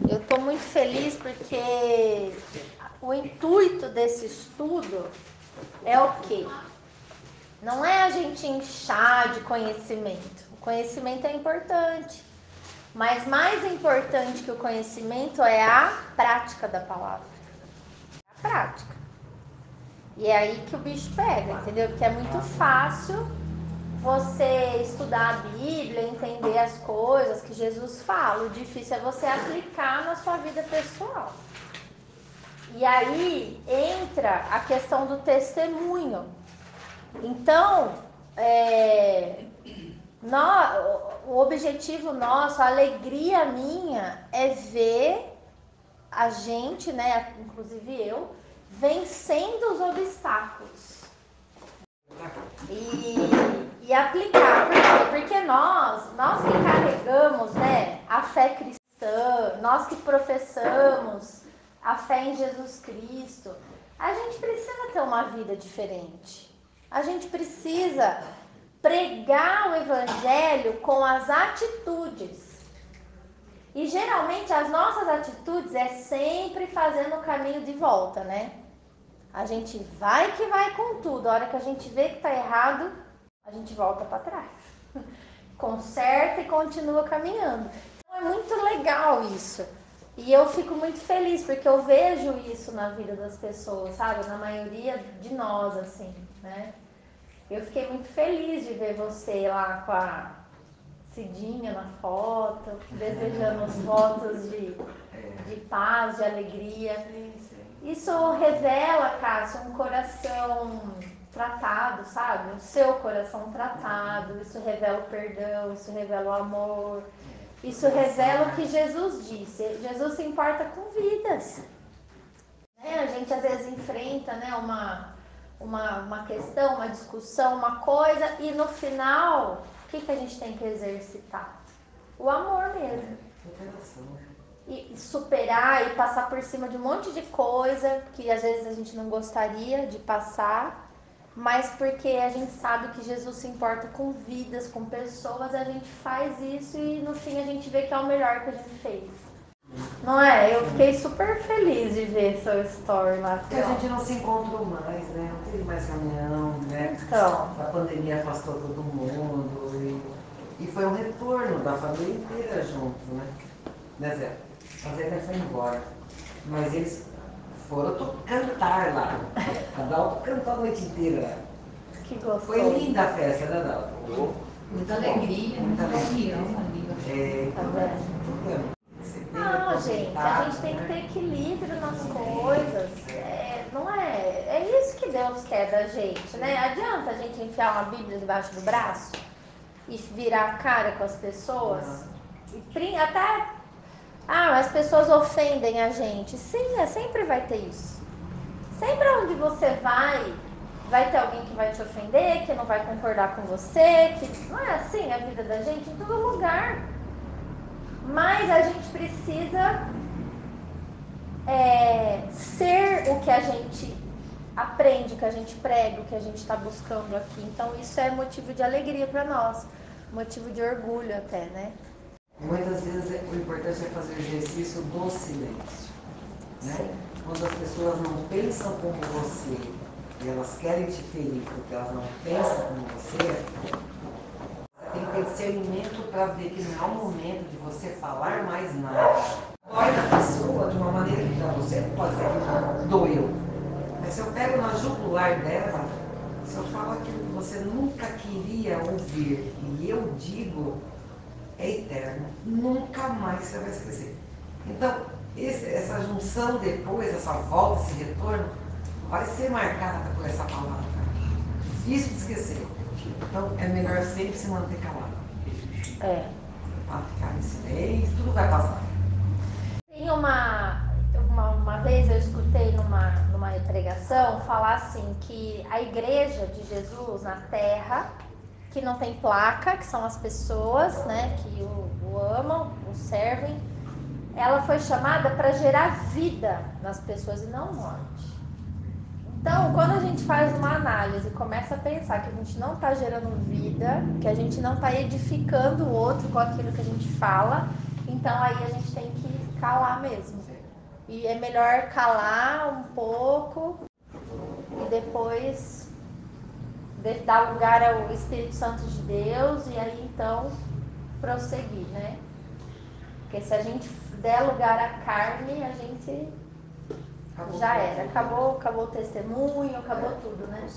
Eu estou muito feliz porque o intuito desse estudo é o quê? Não é a gente inchar de conhecimento. O conhecimento é importante, mas mais importante que o conhecimento é a prática da palavra. A prática. E é aí que o bicho pega, entendeu? Porque é muito fácil você estudar a Bíblia, entender as coisas que Jesus fala. O difícil é você aplicar na sua vida pessoal. E aí entra a questão do testemunho. Então, o objetivo nosso, a alegria minha é ver a gente, né, inclusive eu, vencendo os obstáculos. E aplicar. Por quê? Porque nós que carregamos, né, a fé cristã, nós que professamos a fé em Jesus Cristo, a gente precisa ter uma vida diferente. A gente precisa pregar o evangelho com as atitudes. E geralmente as nossas atitudes é sempre fazendo o caminho de volta, né? A gente vai que vai com tudo. A hora que a gente vê que tá errado, a gente volta para trás. Conserta e continua caminhando. Então é muito legal isso. E eu fico muito feliz porque eu vejo isso na vida das pessoas, sabe? Na maioria de nós, assim, né? Eu fiquei muito feliz de ver você lá com a Cidinha na foto, desejando os votos de paz, de alegria. Isso revela, Cássio, um coração tratado, sabe? O seu coração tratado. Isso revela o perdão, isso revela o amor. Isso revela o que Jesus disse. Jesus se importa com vidas. A gente às vezes enfrenta, né, uma questão, uma discussão, uma coisa, e no final, o que a gente tem que exercitar? O amor mesmo. E superar e passar por cima de um monte de coisa que às vezes a gente não gostaria de passar, mas porque a gente sabe que Jesus se importa com vidas, com pessoas, a gente faz isso e no fim a gente vê que é o melhor que a gente fez. Não é? Eu fiquei super feliz de ver seu story lá. Porque a gente não se encontrou mais, né? Não teve mais reunião, né? Então. A pandemia afastou todo mundo e foi um retorno da família inteira junto, né, Zé? A Zé foi embora, mas eles foram cantar lá. A Dalto cantou a noite inteira lá. Que gostoso. Foi linda a festa, né, Dalto? Muita alegria, muita união ali. Tá vendo? Não, gente, a gente tem que ter equilíbrio nas coisas. Não é? É isso que Deus quer da gente, né? Adianta a gente enfiar uma Bíblia debaixo do braço e virar a cara com as pessoas? E até. As pessoas ofendem a gente. Sim, sempre vai ter isso. Sempre onde você vai ter alguém que vai te ofender, que não vai concordar com você, que não é assim a vida da gente em todo lugar. Mas a gente precisa ser o que a gente aprende, o que a gente prega, o que a gente está buscando aqui. Então isso é motivo de alegria para nós, motivo de orgulho até, né? Muitas vezes o importante é fazer o exercício do silêncio, né? Sim. Quando as pessoas não pensam como você e elas querem te ferir porque elas não pensam como você tem que ter discernimento para ver que não é o momento de você falar mais nada. Dói na pessoa de uma maneira que para você pode ser que doeu. Mas se eu pego na jugular dela, se eu falo aquilo que você nunca queria ouvir e eu digo, é eterno. Nunca mais você vai esquecer. Então, essa junção depois, essa volta, esse retorno, vai ser marcada por essa palavra. Difícil de esquecer. Então, é melhor sempre se manter calado. Para ficar em silêncio, tudo vai passar. Tem uma vez eu escutei numa pregação falar assim que a igreja de Jesus na terra, que não tem placa, que são as pessoas, né, que o amam, o servem, ela foi chamada para gerar vida nas pessoas e não morte. Então, quando a gente faz uma análise e começa a pensar que a gente não está gerando vida, que a gente não está edificando o outro com aquilo que a gente fala, então aí a gente tem que calar mesmo. E é melhor calar um pouco e depois dar lugar ao Espírito Santo de Deus e aí então prosseguir, né? Porque se a gente der lugar à carne, a gente já era. Acabou o testemunho, acabou tudo, né?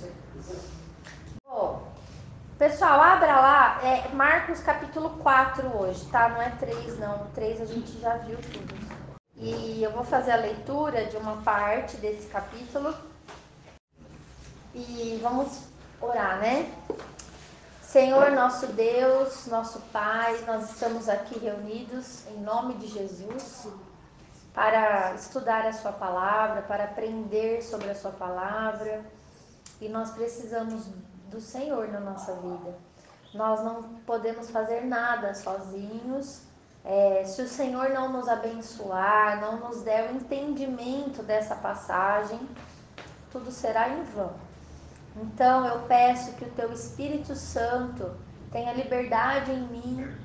Bom, pessoal, abra lá, Marcos capítulo 4 hoje, tá? Não é 3 não, o 3 a gente já viu tudo. E eu vou fazer a leitura de uma parte desse capítulo e vamos orar, né? Senhor, nosso Deus, nosso Pai, nós estamos aqui reunidos em nome de Jesus para estudar a sua palavra, para aprender sobre a sua palavra, e nós precisamos do Senhor na nossa vida. Nós não podemos fazer nada sozinhos. Se o Senhor não nos abençoar, não nos der o entendimento dessa passagem, tudo será em vão. Então eu peço que o teu Espírito Santo tenha liberdade em mim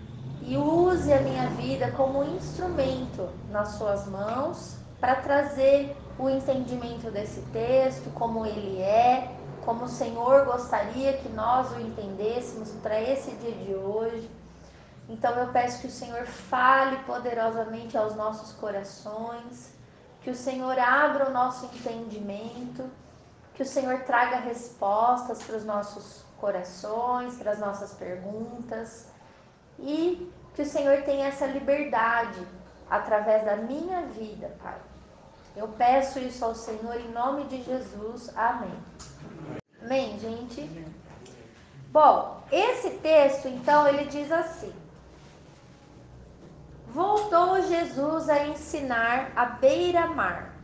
e use a minha vida como um instrumento nas suas mãos para trazer o entendimento desse texto, como ele é, como o Senhor gostaria que nós o entendêssemos para esse dia de hoje. Então eu peço que o Senhor fale poderosamente aos nossos corações, que o Senhor abra o nosso entendimento, que o Senhor traga respostas para os nossos corações, para as nossas perguntas, e que o Senhor tenha essa liberdade através da minha vida, Pai. Eu peço isso ao Senhor em nome de Jesus. Amém. Amém, gente? Bom, esse texto, então, ele diz assim: voltou Jesus a ensinar à beira-mar,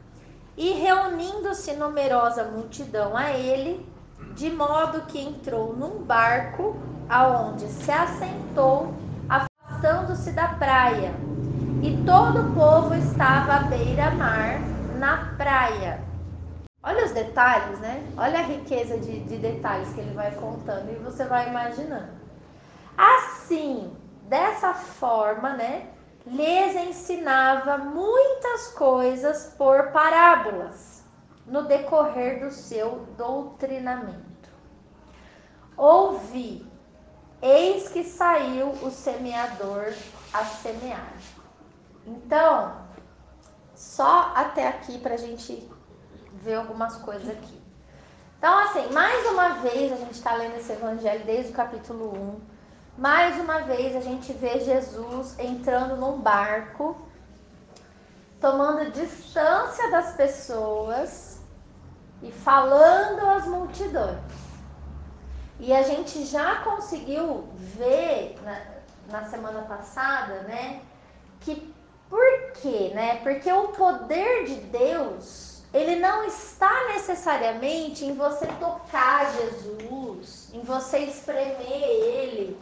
e reunindo-se numerosa multidão a ele, de modo que entrou num barco, aonde se assentou, afastando-se da praia, e todo o povo estava à beira-mar, na praia. Olha os detalhes, né? Olha a riqueza de detalhes que ele vai contando, e você vai imaginando. Assim, dessa forma, né, lhes ensinava muitas coisas por parábolas, no decorrer do seu doutrinamento. Ouvi, eis que saiu o semeador a semear. Então, só até aqui para a gente ver algumas coisas aqui. Então, assim, mais uma vez a gente está lendo esse evangelho desde o capítulo 1. Mais uma vez a gente vê Jesus entrando num barco, tomando distância das pessoas e falando às multidões. E a gente já conseguiu ver na semana passada, né, que por quê, né? Porque o poder de Deus, ele não está necessariamente em você tocar Jesus, em você espremer ele,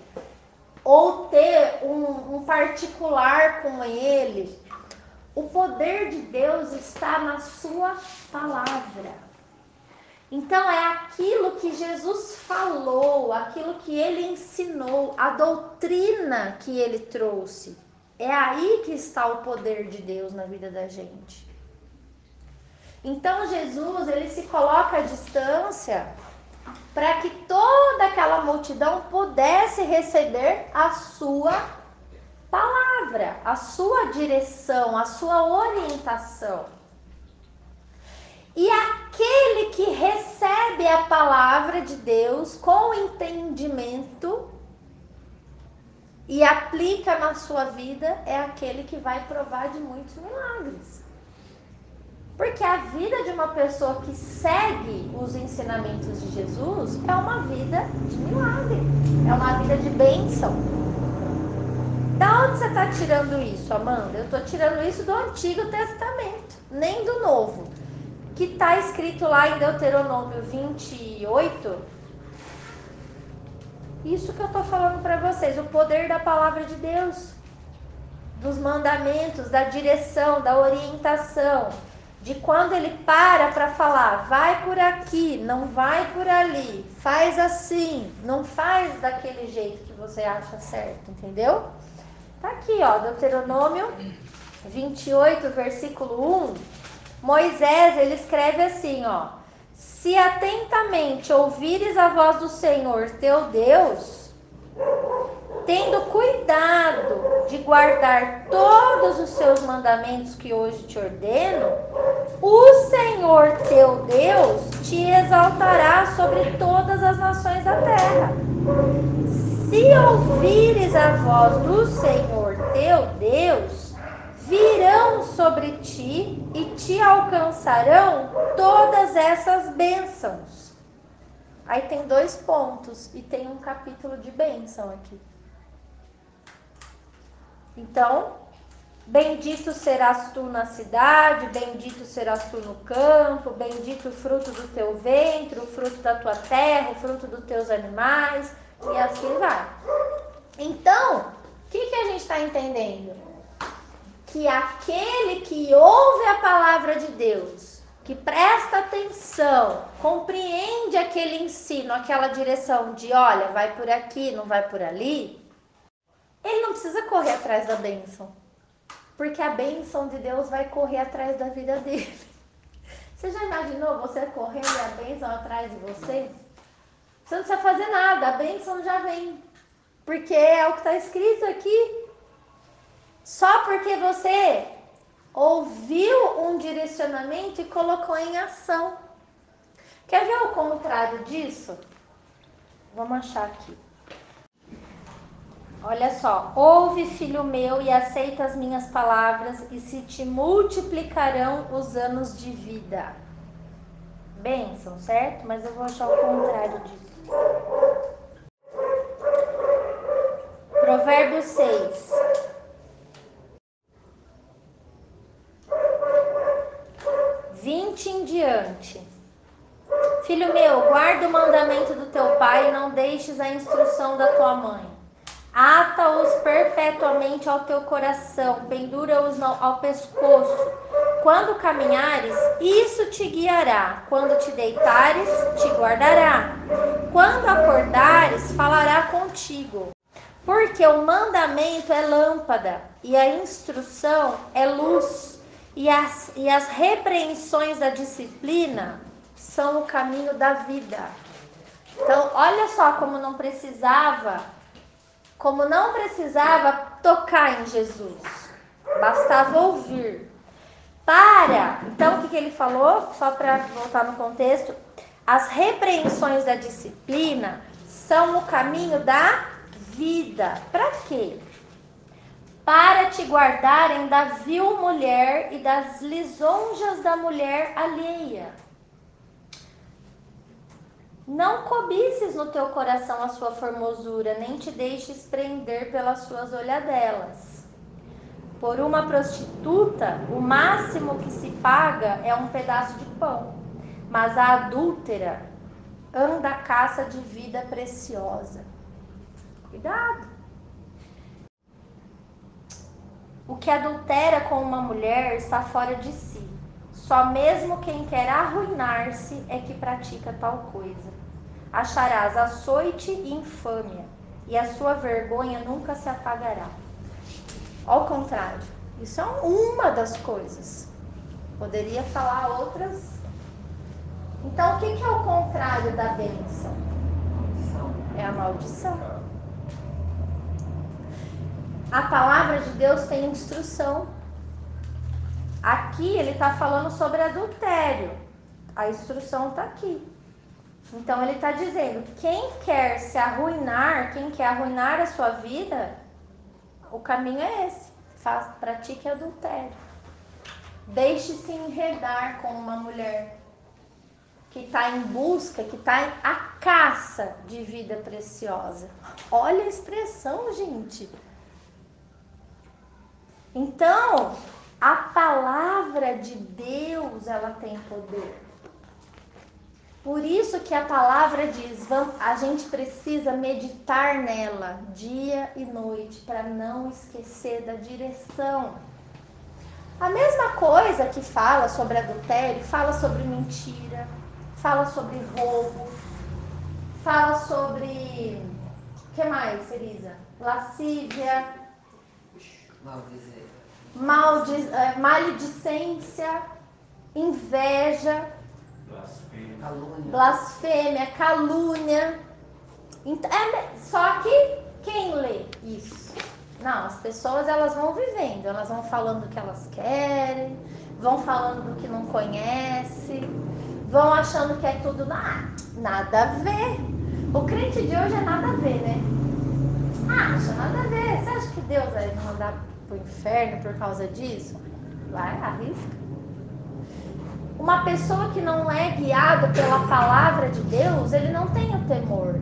ou ter um particular com ele. O poder de Deus está na sua palavra. Então é aquilo que Jesus falou, aquilo que ele ensinou, a doutrina que ele trouxe. É aí que está o poder de Deus na vida da gente. Então Jesus, ele se coloca à distância para que toda aquela multidão pudesse receber a sua palavra, a sua direção, a sua orientação. E aquele que recebe a palavra de Deus com entendimento e aplica na sua vida é aquele que vai provar de muitos milagres. Porque a vida de uma pessoa que segue os ensinamentos de Jesus é uma vida de milagre, é uma vida de bênção. Da onde você está tirando isso, Amanda? Eu estou tirando isso do Antigo Testamento, nem do Novo. Que está escrito lá em Deuteronômio 28. Isso que eu estou falando para vocês, o poder da palavra de Deus, dos mandamentos, da direção, da orientação, de quando ele para falar, vai por aqui, não vai por ali, faz assim, não faz daquele jeito que você acha certo, entendeu? Tá aqui, ó, Deuteronômio 28, versículo 1, Moisés, ele escreve assim, ó: se atentamente ouvires a voz do Senhor teu Deus, tendo cuidado de guardar todos os seus mandamentos que hoje te ordeno, o Senhor teu Deus te exaltará sobre todas as nações da terra. Se ouvires a voz do Senhor teu Deus, virão sobre ti e te alcançarão todas essas bênçãos. Aí tem 2 pontos e tem um capítulo de bênção aqui. Então, bendito serás tu na cidade, bendito serás tu no campo, bendito o fruto do teu ventre, o fruto da tua terra, o fruto dos teus animais, e assim vai. Então, o que a gente está entendendo? Que aquele que ouve a palavra de Deus, que presta atenção, compreende aquele ensino, aquela direção de, olha, vai por aqui, não vai por ali, ele não precisa correr atrás da bênção. Porque a bênção de Deus vai correr atrás da vida dele. Você já imaginou você correndo e a bênção atrás de você? Você não precisa fazer nada, a bênção já vem. Porque é o que está escrito aqui. Só porque você ouviu um direcionamento e colocou em ação. Quer ver o contrário disso? Vamos achar aqui. Olha só, ouve, filho meu, e aceita as minhas palavras, e se te multiplicarão os anos de vida. Bênção, certo? Mas eu vou achar o contrário disso. Provérbios 6. Em diante. Filho meu, guarda o mandamento do teu pai e não deixes a instrução da tua mãe. Ata-os perpetuamente ao teu coração, pendura-os ao pescoço. Quando caminhares, isso te guiará. Quando te deitares, te guardará. Quando acordares, falará contigo. Porque o mandamento é lâmpada e a instrução é luz. E as repreensões da disciplina são o caminho da vida. Então, olha só como não precisava tocar em Jesus. Bastava ouvir. Então, o que ele falou? Só para voltar no contexto. As repreensões da disciplina são o caminho da vida. Para quê? Para te guardarem da vil mulher e das lisonjas da mulher alheia. Não cobices no teu coração a sua formosura, nem te deixes prender pelas suas olhadelas. Por uma prostituta, o máximo que se paga é um pedaço de pão, mas a adúltera anda à caça de vida preciosa. Cuidado! O que adultera com uma mulher está fora de si. Só mesmo quem quer arruinar-se é que pratica tal coisa. Acharás açoite e infâmia, e a sua vergonha nunca se apagará. Ao contrário, isso é uma das coisas. Poderia falar outras. Então, o que é o contrário da bênção? É a maldição. A palavra de Deus tem instrução. Aqui ele está falando sobre adultério. A instrução está aqui. Então ele está dizendo, quem quer se arruinar, quem quer arruinar a sua vida, o caminho é esse. Pratique adultério. Deixe-se enredar com uma mulher que está em busca, que está à caça de vida preciosa. Olha a expressão, gente. Então, a palavra de Deus, ela tem poder. Por isso que a palavra diz, a gente precisa meditar nela dia e noite, para não esquecer da direção. A mesma coisa que fala sobre adultério, fala sobre mentira, fala sobre roubo, fala sobre... O que mais, Elisa? Lascívia. maledicência, inveja, blasfêmia, calúnia. Só que quem lê isso? Não, as pessoas elas vão vivendo, elas vão falando o que elas querem, vão falando do que não conhece, vão achando que é tudo nada a ver. O crente de hoje é nada a ver, né? Acha nada a ver. Você acha que Deus vai me mandar pro inferno por causa disso? Vai, arrisca. Uma pessoa que não é guiada pela palavra de Deus, ele não tem o temor.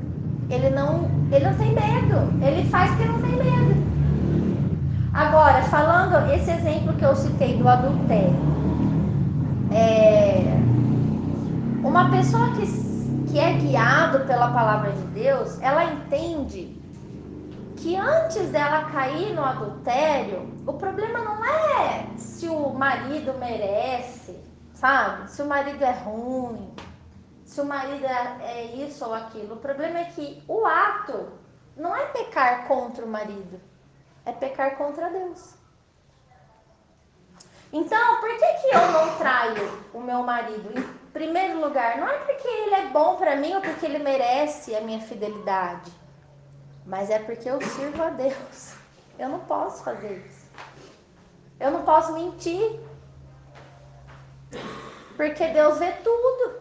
Ele não tem medo. Ele faz porque não tem medo. Agora, falando esse exemplo que eu citei do adultério. Uma pessoa que é guiada pela palavra de Deus, ela entende que antes dela cair no adultério, o problema não é se o marido merece, sabe? Se o marido é ruim, se o marido é isso ou aquilo. O problema é que o ato não é pecar contra o marido, é pecar contra Deus. Então, por que eu não traio o meu marido? Em primeiro lugar, não é porque ele é bom para mim ou porque ele merece a minha fidelidade, mas é porque eu sirvo a Deus. Eu não posso fazer isso. Eu não posso mentir, porque Deus vê tudo.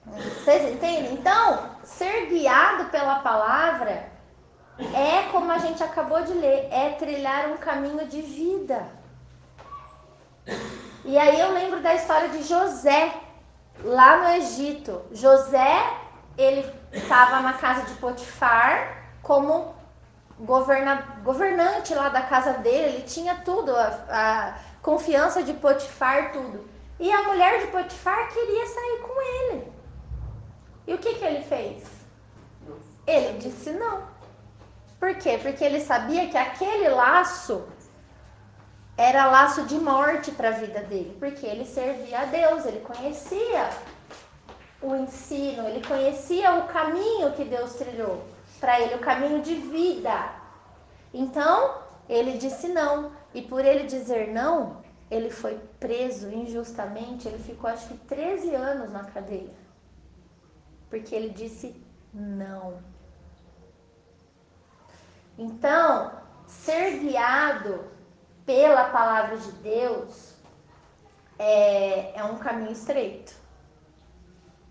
Vocês entendem? Então, ser guiado pela palavra é, como a gente acabou de ler, é trilhar um caminho de vida. E aí eu lembro da história de José, lá no Egito. José, ele estava na casa de Potifar como governante lá da casa dele. Ele tinha tudo, a confiança de Potifar, tudo. E a mulher de Potifar queria sair com ele. E o que ele fez? Ele disse não. Por quê? Porque ele sabia que aquele laço era laço de morte para a vida dele, porque ele servia a Deus, ele conhecia o ensino, ele conhecia o caminho que Deus trilhou para ele, o caminho de vida. Então, ele disse não, e por ele dizer não, ele foi preso injustamente, ele ficou acho que 13 anos na cadeia, porque ele disse não. Então, ser guiado pela palavra de Deus é um caminho estreito,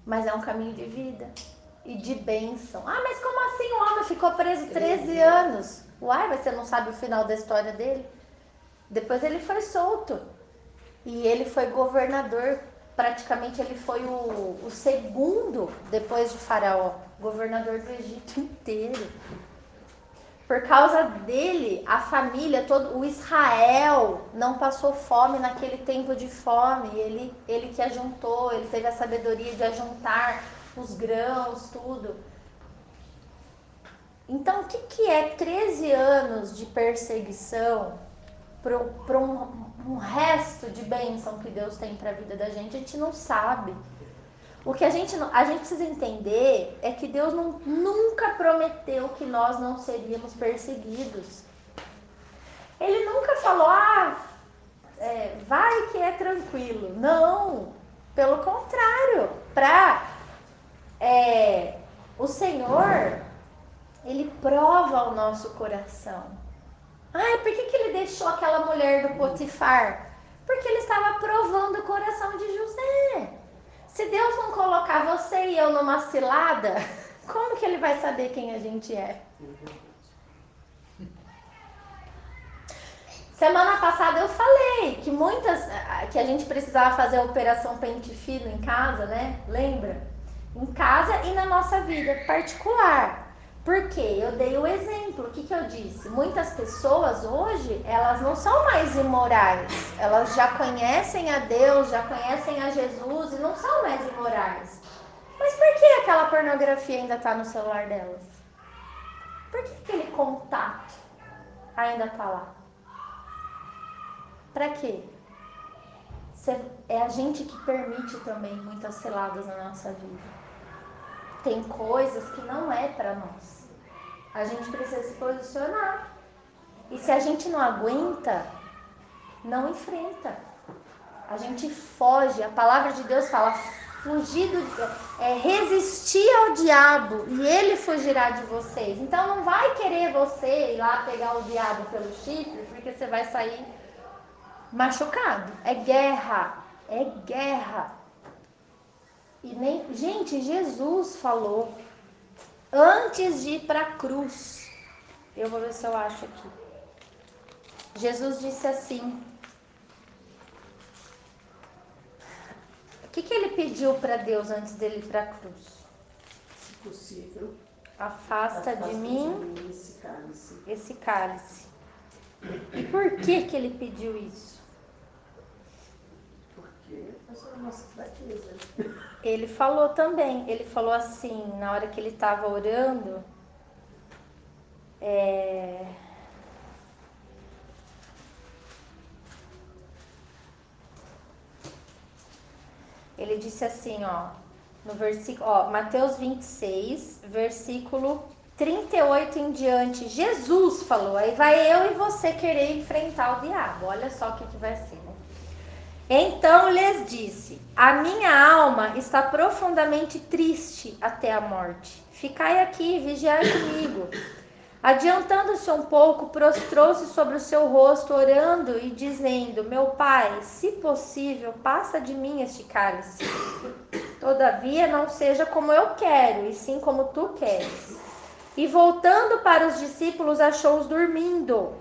mas é um caminho de vida e de bênção. Mas como assim o homem ficou preso 13 anos? Uai, mas você não sabe o final da história dele? Depois ele foi solto e ele foi governador, praticamente ele foi o segundo depois de Faraó, governador do Egito inteiro. Por causa dele, a família, todo o Israel não passou fome naquele tempo de fome. Ele que ajuntou, ele teve a sabedoria de ajuntar os grãos, tudo. Então, o que é 13 anos de perseguição para um resto de bênção que Deus tem para a vida da gente? A gente não sabe. O que a gente precisa entender é que Deus nunca prometeu que nós não seríamos perseguidos. Ele nunca falou, vai que é tranquilo. Não, pelo contrário. O Senhor, Ele prova o nosso coração. Por que ele deixou aquela mulher do Potifar? Porque ele estava provando o coração de José. Se Deus não colocar você e eu numa cilada, como que ele vai saber quem a gente é? Semana passada eu falei que a gente precisava fazer a operação pente fino em casa, né? Lembra? Em casa e na nossa vida particular. Porque eu dei o exemplo, o que eu disse? Muitas pessoas hoje, elas não são mais imorais. Elas já conhecem a Deus, já conhecem a Jesus e não são mais imorais. Mas por que aquela pornografia ainda está no celular delas? Por que aquele contato ainda está lá? Para quê? É a gente que permite também muitas ciladas na nossa vida. Tem coisas que não é para nós. A gente precisa se posicionar. E se a gente não aguenta, não enfrenta. A gente foge. A palavra de Deus fala fugir resistir ao diabo e ele fugirá de vocês. Então não vai querer você ir lá pegar o diabo pelo chifre, porque você vai sair machucado. É guerra. É guerra. E nem, gente, Jesus falou antes de ir para a cruz. Eu vou ver se eu acho aqui. Jesus disse assim: o que ele pediu para Deus antes dele ir para a cruz? Se possível, afasta de mim esse cálice. E por que ele pediu isso? Porque essa é a nossa fraqueza. Ele falou também, ele falou assim, na hora que ele estava orando, ele disse assim, no versículo, Mateus 26, versículo 38 em diante, Jesus falou, aí vai eu e você querer enfrentar o diabo, olha só o que vai ser, né? Então lhes disse, a minha alma está profundamente triste até a morte, ficai aqui, vigiai comigo. Adiantando-se um pouco, prostrou-se sobre o seu rosto, orando e dizendo, meu pai, se possível, passa de mim este cálice. Todavia, não seja como eu quero, e sim como tu queres. E voltando para os discípulos, achou-os dormindo.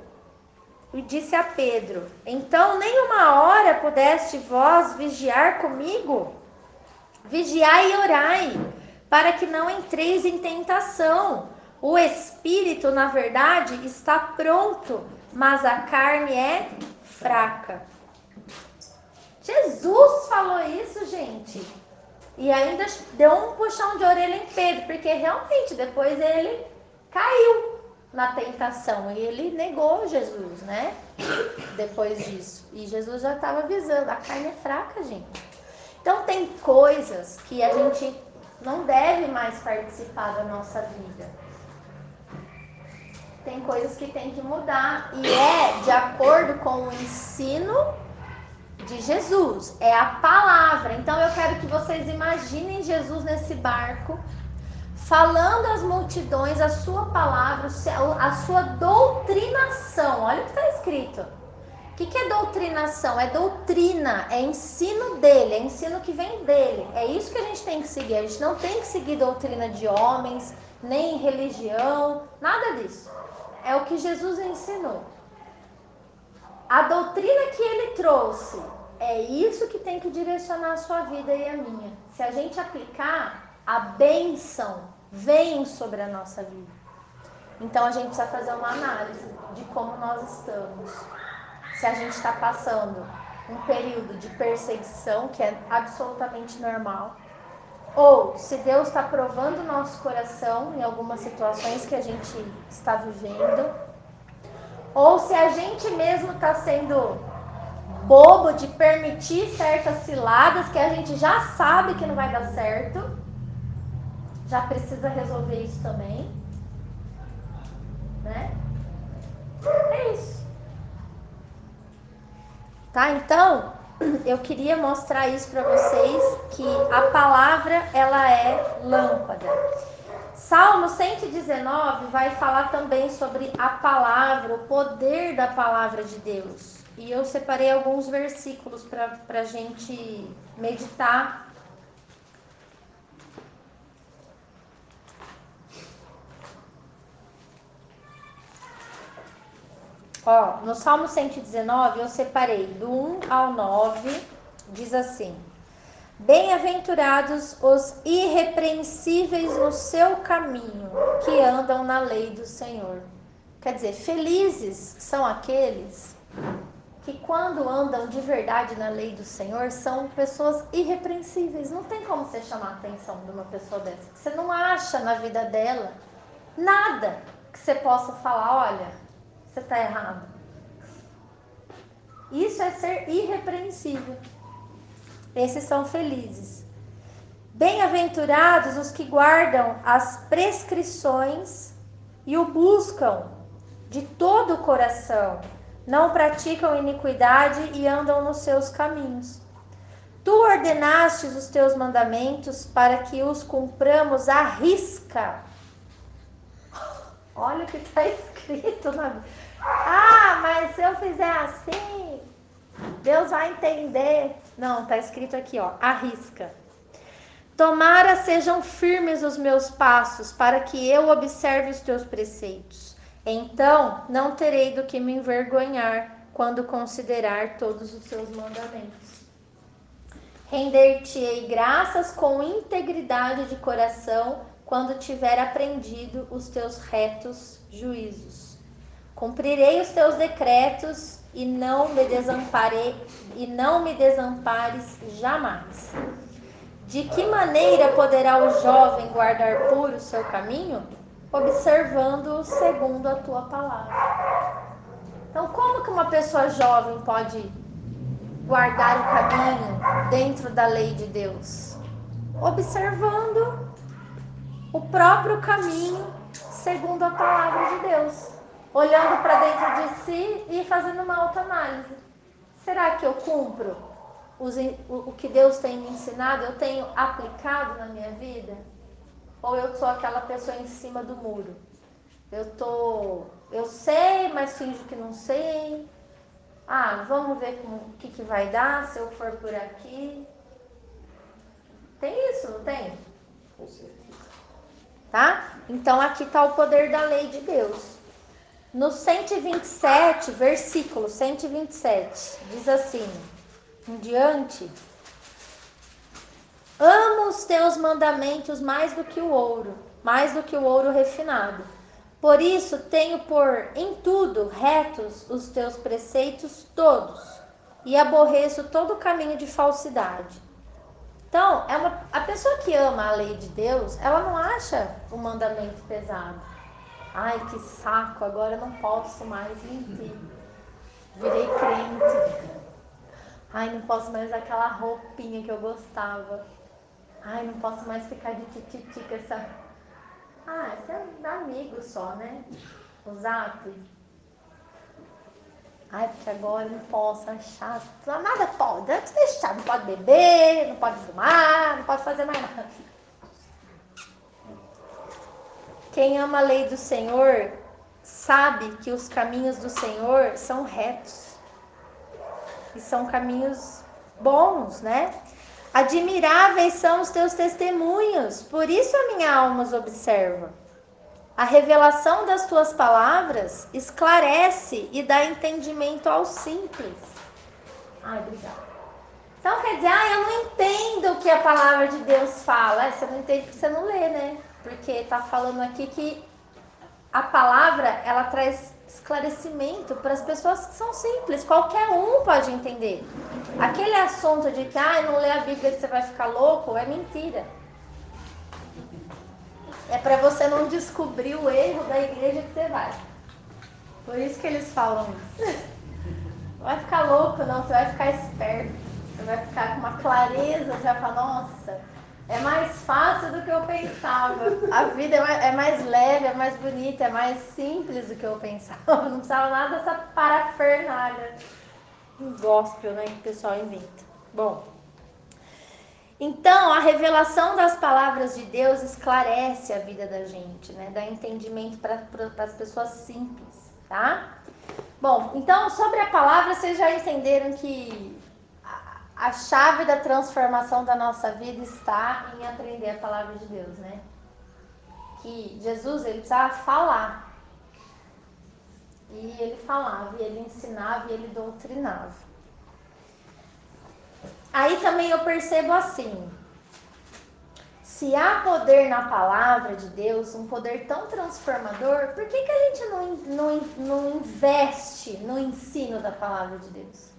E disse a Pedro, então nem uma hora pudeste vós vigiar comigo? Vigiai e orai, para que não entreis em tentação. O espírito, na verdade, está pronto, mas a carne é fraca. Jesus falou isso, gente. E ainda deu um puxão de orelha em Pedro, porque realmente depois ele caiu na tentação e ele negou Jesus, né? Depois disso. E Jesus já estava avisando, a carne é fraca, gente. Então tem coisas que a gente não deve mais participar da nossa vida. Tem coisas que tem que mudar e é de acordo com o ensino de Jesus, é a palavra. Então eu quero que vocês imaginem Jesus nesse barco, falando às multidões a sua palavra, a sua doutrinação. Olha o que está escrito. O que é doutrinação? É doutrina, é ensino dele, é ensino que vem dele. É isso que a gente tem que seguir. A gente não tem que seguir doutrina de homens, nem religião, nada disso. É o que Jesus ensinou. A doutrina que ele trouxe, é isso que tem que direcionar a sua vida e a minha. Se a gente aplicar, a bênção vem sobre a nossa vida. Então a gente precisa fazer uma análise de como nós estamos. Se a gente está passando um período de perseguição, que é absolutamente normal, ou se Deus está provando o nosso coração em algumas situações que a gente está vivendo, ou se a gente mesmo está sendo bobo de permitir certas ciladas que a gente já sabe que não vai dar certo, já precisa resolver isso também, né? É isso. Tá? Então, eu queria mostrar isso para vocês, que a palavra, ela é lâmpada. Salmo 119 vai falar também sobre a palavra, o poder da palavra de Deus. E eu separei alguns versículos para a gente meditar. No Salmo 119 eu separei do 1 ao 9, diz assim: bem-aventurados os irrepreensíveis no seu caminho, que andam na lei do Senhor. Quer dizer, felizes são aqueles que quando andam de verdade na lei do Senhor são pessoas irrepreensíveis. Não tem como você chamar a atenção de uma pessoa dessa. Você não acha na vida dela nada que você possa falar, olha, você está errado. Isso é ser irrepreensível. Esses são felizes. Bem-aventurados os que guardam as prescrições e o buscam de todo o coração. não praticam iniquidade e andam nos seus caminhos. Tu ordenastes os teus mandamentos para que os cumpramos à risca. Olha o que está escrito na Bíblia. Ah, mas se eu fizer assim, Deus vai entender. Não, está escrito aqui, ó, à risca. Tomara sejam firmes os meus passos, para que eu observe os teus preceitos. Então não terei do que me envergonhar quando considerar todos os seus mandamentos. Render-te-ei graças com integridade de coração, quando tiver aprendido os teus retos juízos. Cumprirei os teus decretos e não me desampares jamais. De que maneira poderá o jovem guardar puro o seu caminho? Observando-o segundo a tua palavra. Então, como que uma pessoa jovem pode guardar o caminho dentro da lei de Deus? Observando o próprio caminho segundo a palavra de Deus. Olhando para dentro de si e fazendo uma autoanálise. Será que eu cumpro o que Deus tem me ensinado? Eu tenho aplicado na minha vida? Ou eu sou aquela pessoa em cima do muro? Eu sei, mas finjo que não sei. Ah, vamos ver o que vai dar se eu for por aqui. Tem isso, não tem? Com certeza. Tá? Então aqui está o poder da lei de Deus. No 127, versículo 127, diz assim, em diante: amo os teus mandamentos mais do que o ouro refinado. Por isso tenho por em tudo retos os teus preceitos todos, e aborreço todo caminho de falsidade. Então, a pessoa que ama a lei de Deus, ela não acha o mandamento pesado. Ai, que saco, agora eu não posso mais mentir. Virei crente. Ai, não posso mais usar aquela roupinha que eu gostava. Ai, não posso mais ficar de tititi com essa... Ah, isso é amigo só, né? O zap. Ai, porque agora eu não posso achar. Nada pode. Antes de deixar, não pode beber, não pode fumar, não pode fazer mais nada. Quem ama a lei do Senhor sabe que os caminhos do Senhor são retos. E são caminhos bons, né? Admiráveis são os teus testemunhos, por isso a minha alma os observa. A revelação das tuas palavras esclarece e dá entendimento ao simples. Ai, obrigada. Então quer dizer, eu não entendo o que a palavra de Deus fala. Você não entende porque você não lê, né? Porque está falando aqui que a palavra, ela traz esclarecimento para as pessoas que são simples. Qualquer um pode entender. Aquele assunto de que não lê a Bíblia que você vai ficar louco, é mentira. É para você não descobrir o erro da igreja que você vai. Por isso que eles falam isso. Não vai ficar louco não, você vai ficar esperto. Você vai ficar com uma clareza, você vai falar, nossa, é mais fácil do que eu pensava. A vida é mais leve, é mais bonita, é mais simples do que eu pensava. Não precisava nada dessa parafernália. Um gospel, né, que o pessoal inventa. Bom, então a revelação das palavras de Deus esclarece a vida da gente, né? Dá entendimento para as pessoas simples, tá? Bom, então sobre a palavra vocês já entenderam que a chave da transformação da nossa vida está em aprender a palavra de Deus, né? Que Jesus, ele precisava falar. E ele falava, e ele ensinava, e ele doutrinava. Aí também eu percebo assim, se há poder na palavra de Deus, um poder tão transformador, por que a gente não investe no ensino da palavra de Deus?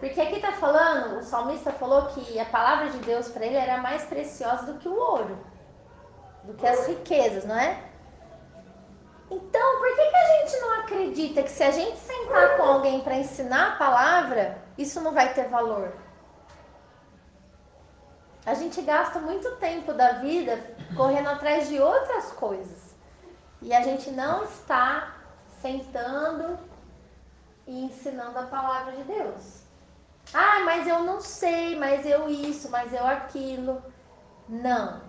Porque aqui está falando, o salmista falou que a palavra de Deus para ele era mais preciosa do que o ouro, do que as riquezas, não é? Então, por que a gente não acredita que se a gente sentar com alguém para ensinar a palavra, isso não vai ter valor? A gente gasta muito tempo da vida correndo atrás de outras coisas. E a gente não está sentando e ensinando a palavra de Deus. Ah, mas eu não sei, mas eu isso, mas eu aquilo. Não.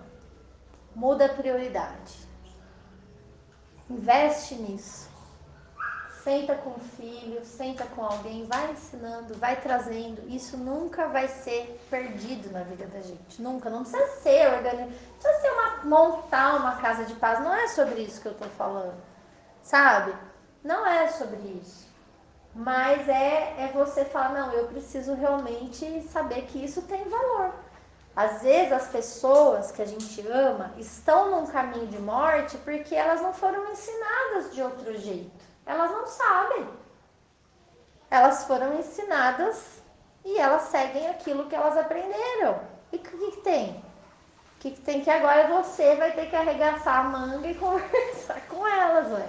Muda a prioridade. Investe nisso. Senta com o filho, senta com alguém, vai ensinando, vai trazendo. Isso nunca vai ser perdido na vida da gente. Nunca. Não precisa ser organizado. Não precisa ser montar uma casa de paz. Não é sobre isso que eu tô falando. Sabe? Não é sobre isso. Mas é você falar, não, eu preciso realmente saber que isso tem valor. Às vezes as pessoas que a gente ama estão num caminho de morte porque elas não foram ensinadas de outro jeito. Elas não sabem. Elas foram ensinadas e elas seguem aquilo que elas aprenderam. E o que tem? O que tem que agora você vai ter que arregaçar a manga e conversar com elas, ué.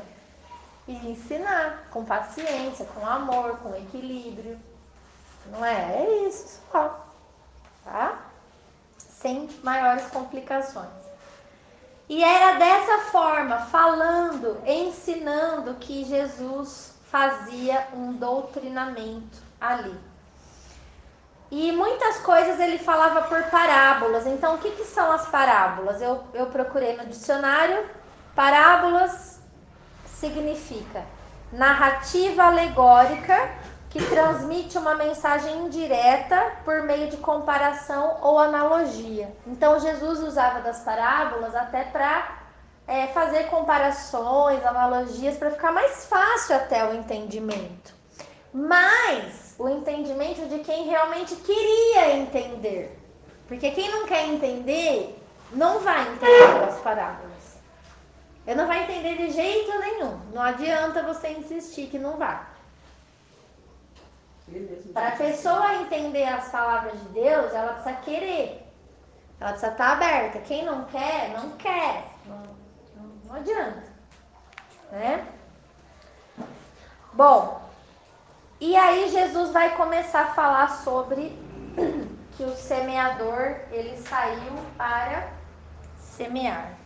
E ensinar com paciência, com amor, com equilíbrio. Não é? É isso só. Tá? Sem maiores complicações. E era dessa forma, falando, ensinando, que Jesus fazia um doutrinamento ali. E muitas coisas ele falava por parábolas. Então, o que são as parábolas? Eu procurei no dicionário. Parábolas significa narrativa alegórica que transmite uma mensagem indireta por meio de comparação ou analogia. Então Jesus usava das parábolas até para fazer comparações, analogias, para ficar mais fácil até o entendimento. Mas o entendimento de quem realmente queria entender. Porque quem não quer entender, não vai entender as parábolas. Eu não vai entender de jeito nenhum. Não adianta você insistir que não vai. Para a pessoa entender as palavras de Deus, ela precisa querer. Ela precisa estar aberta. Quem não quer, não quer. Não adianta. Né? Bom, e aí Jesus vai começar a falar sobre que o semeador, ele saiu para semear.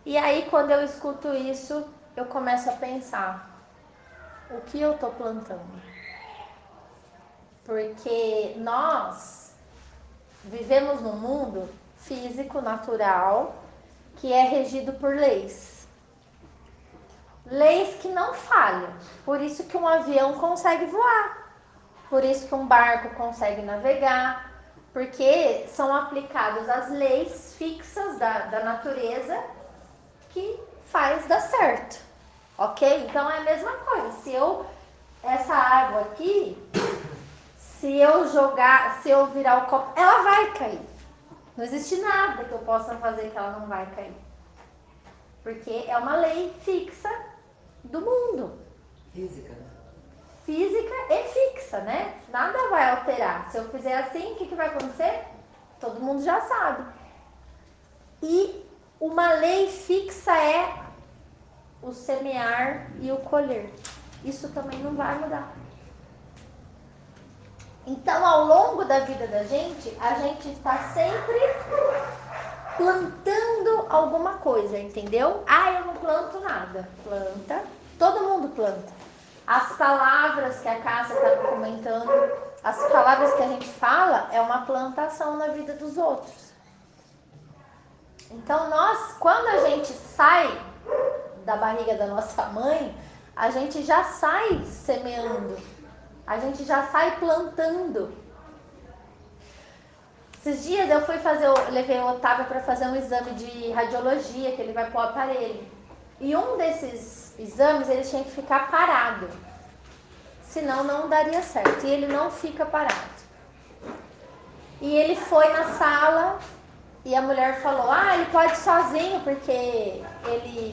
E aí, quando eu escuto isso, eu começo a pensar, o que eu estou plantando? Porque nós vivemos num mundo físico, natural, que é regido por leis. Leis que não falham. Por isso que um avião consegue voar. Por isso que um barco consegue navegar. Porque são aplicadas as leis fixas da natureza que faz dar certo. Ok? Então é a mesma coisa. Essa água aqui, se eu virar o copo, ela vai cair. Não existe nada que eu possa fazer que ela não vai cair. Porque é uma lei fixa do mundo. Física, né? Física e fixa, né? Nada vai alterar. Se eu fizer assim, o que vai acontecer? Todo mundo já sabe. E uma lei fixa é o semear e o colher. Isso também não vai mudar. Então, ao longo da vida da gente, a gente está sempre plantando alguma coisa, entendeu? Ah, eu não planto nada. Planta. Todo mundo planta. As palavras que a Cássia está comentando, as palavras que a gente fala, é uma plantação na vida dos outros. Então, quando a gente sai da barriga da nossa mãe, a gente já sai semeando. A gente já sai plantando. Esses dias eu levei o Otávio para fazer um exame de radiologia, que ele vai pôr o aparelho. E um desses exames, ele tinha que ficar parado. Senão não daria certo. E ele não fica parado. E ele foi na sala e a mulher falou, ele pode ir sozinho, porque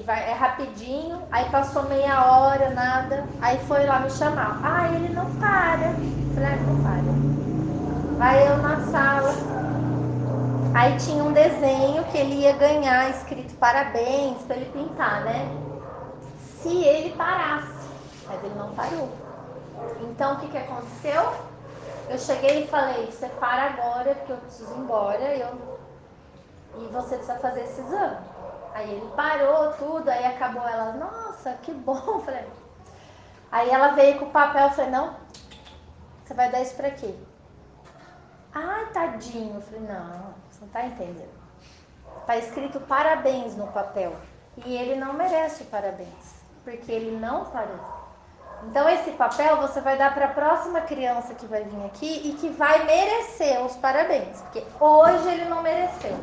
é rapidinho. Aí passou meia hora, nada. Aí foi lá me chamar. Ele não para. Falei, não para. Vai eu na sala. Aí tinha um desenho que ele ia ganhar, escrito parabéns, pra ele pintar, né? Se ele parasse. Mas ele não parou. Então, o que aconteceu? Eu cheguei e falei, você para agora, porque eu preciso ir embora, e você precisa fazer esse exame. Aí ele parou tudo, aí acabou ela, nossa, nossa, que bom. Falei. Aí ela veio com o papel, eu falei, não, você vai dar isso pra quê? Ai, tadinho. Eu falei, não, você não tá entendendo. Tá escrito parabéns no papel. E ele não merece o parabéns, porque ele não parou. Então esse papel você vai dar para a próxima criança que vai vir aqui e que vai merecer os parabéns, porque hoje ele não mereceu.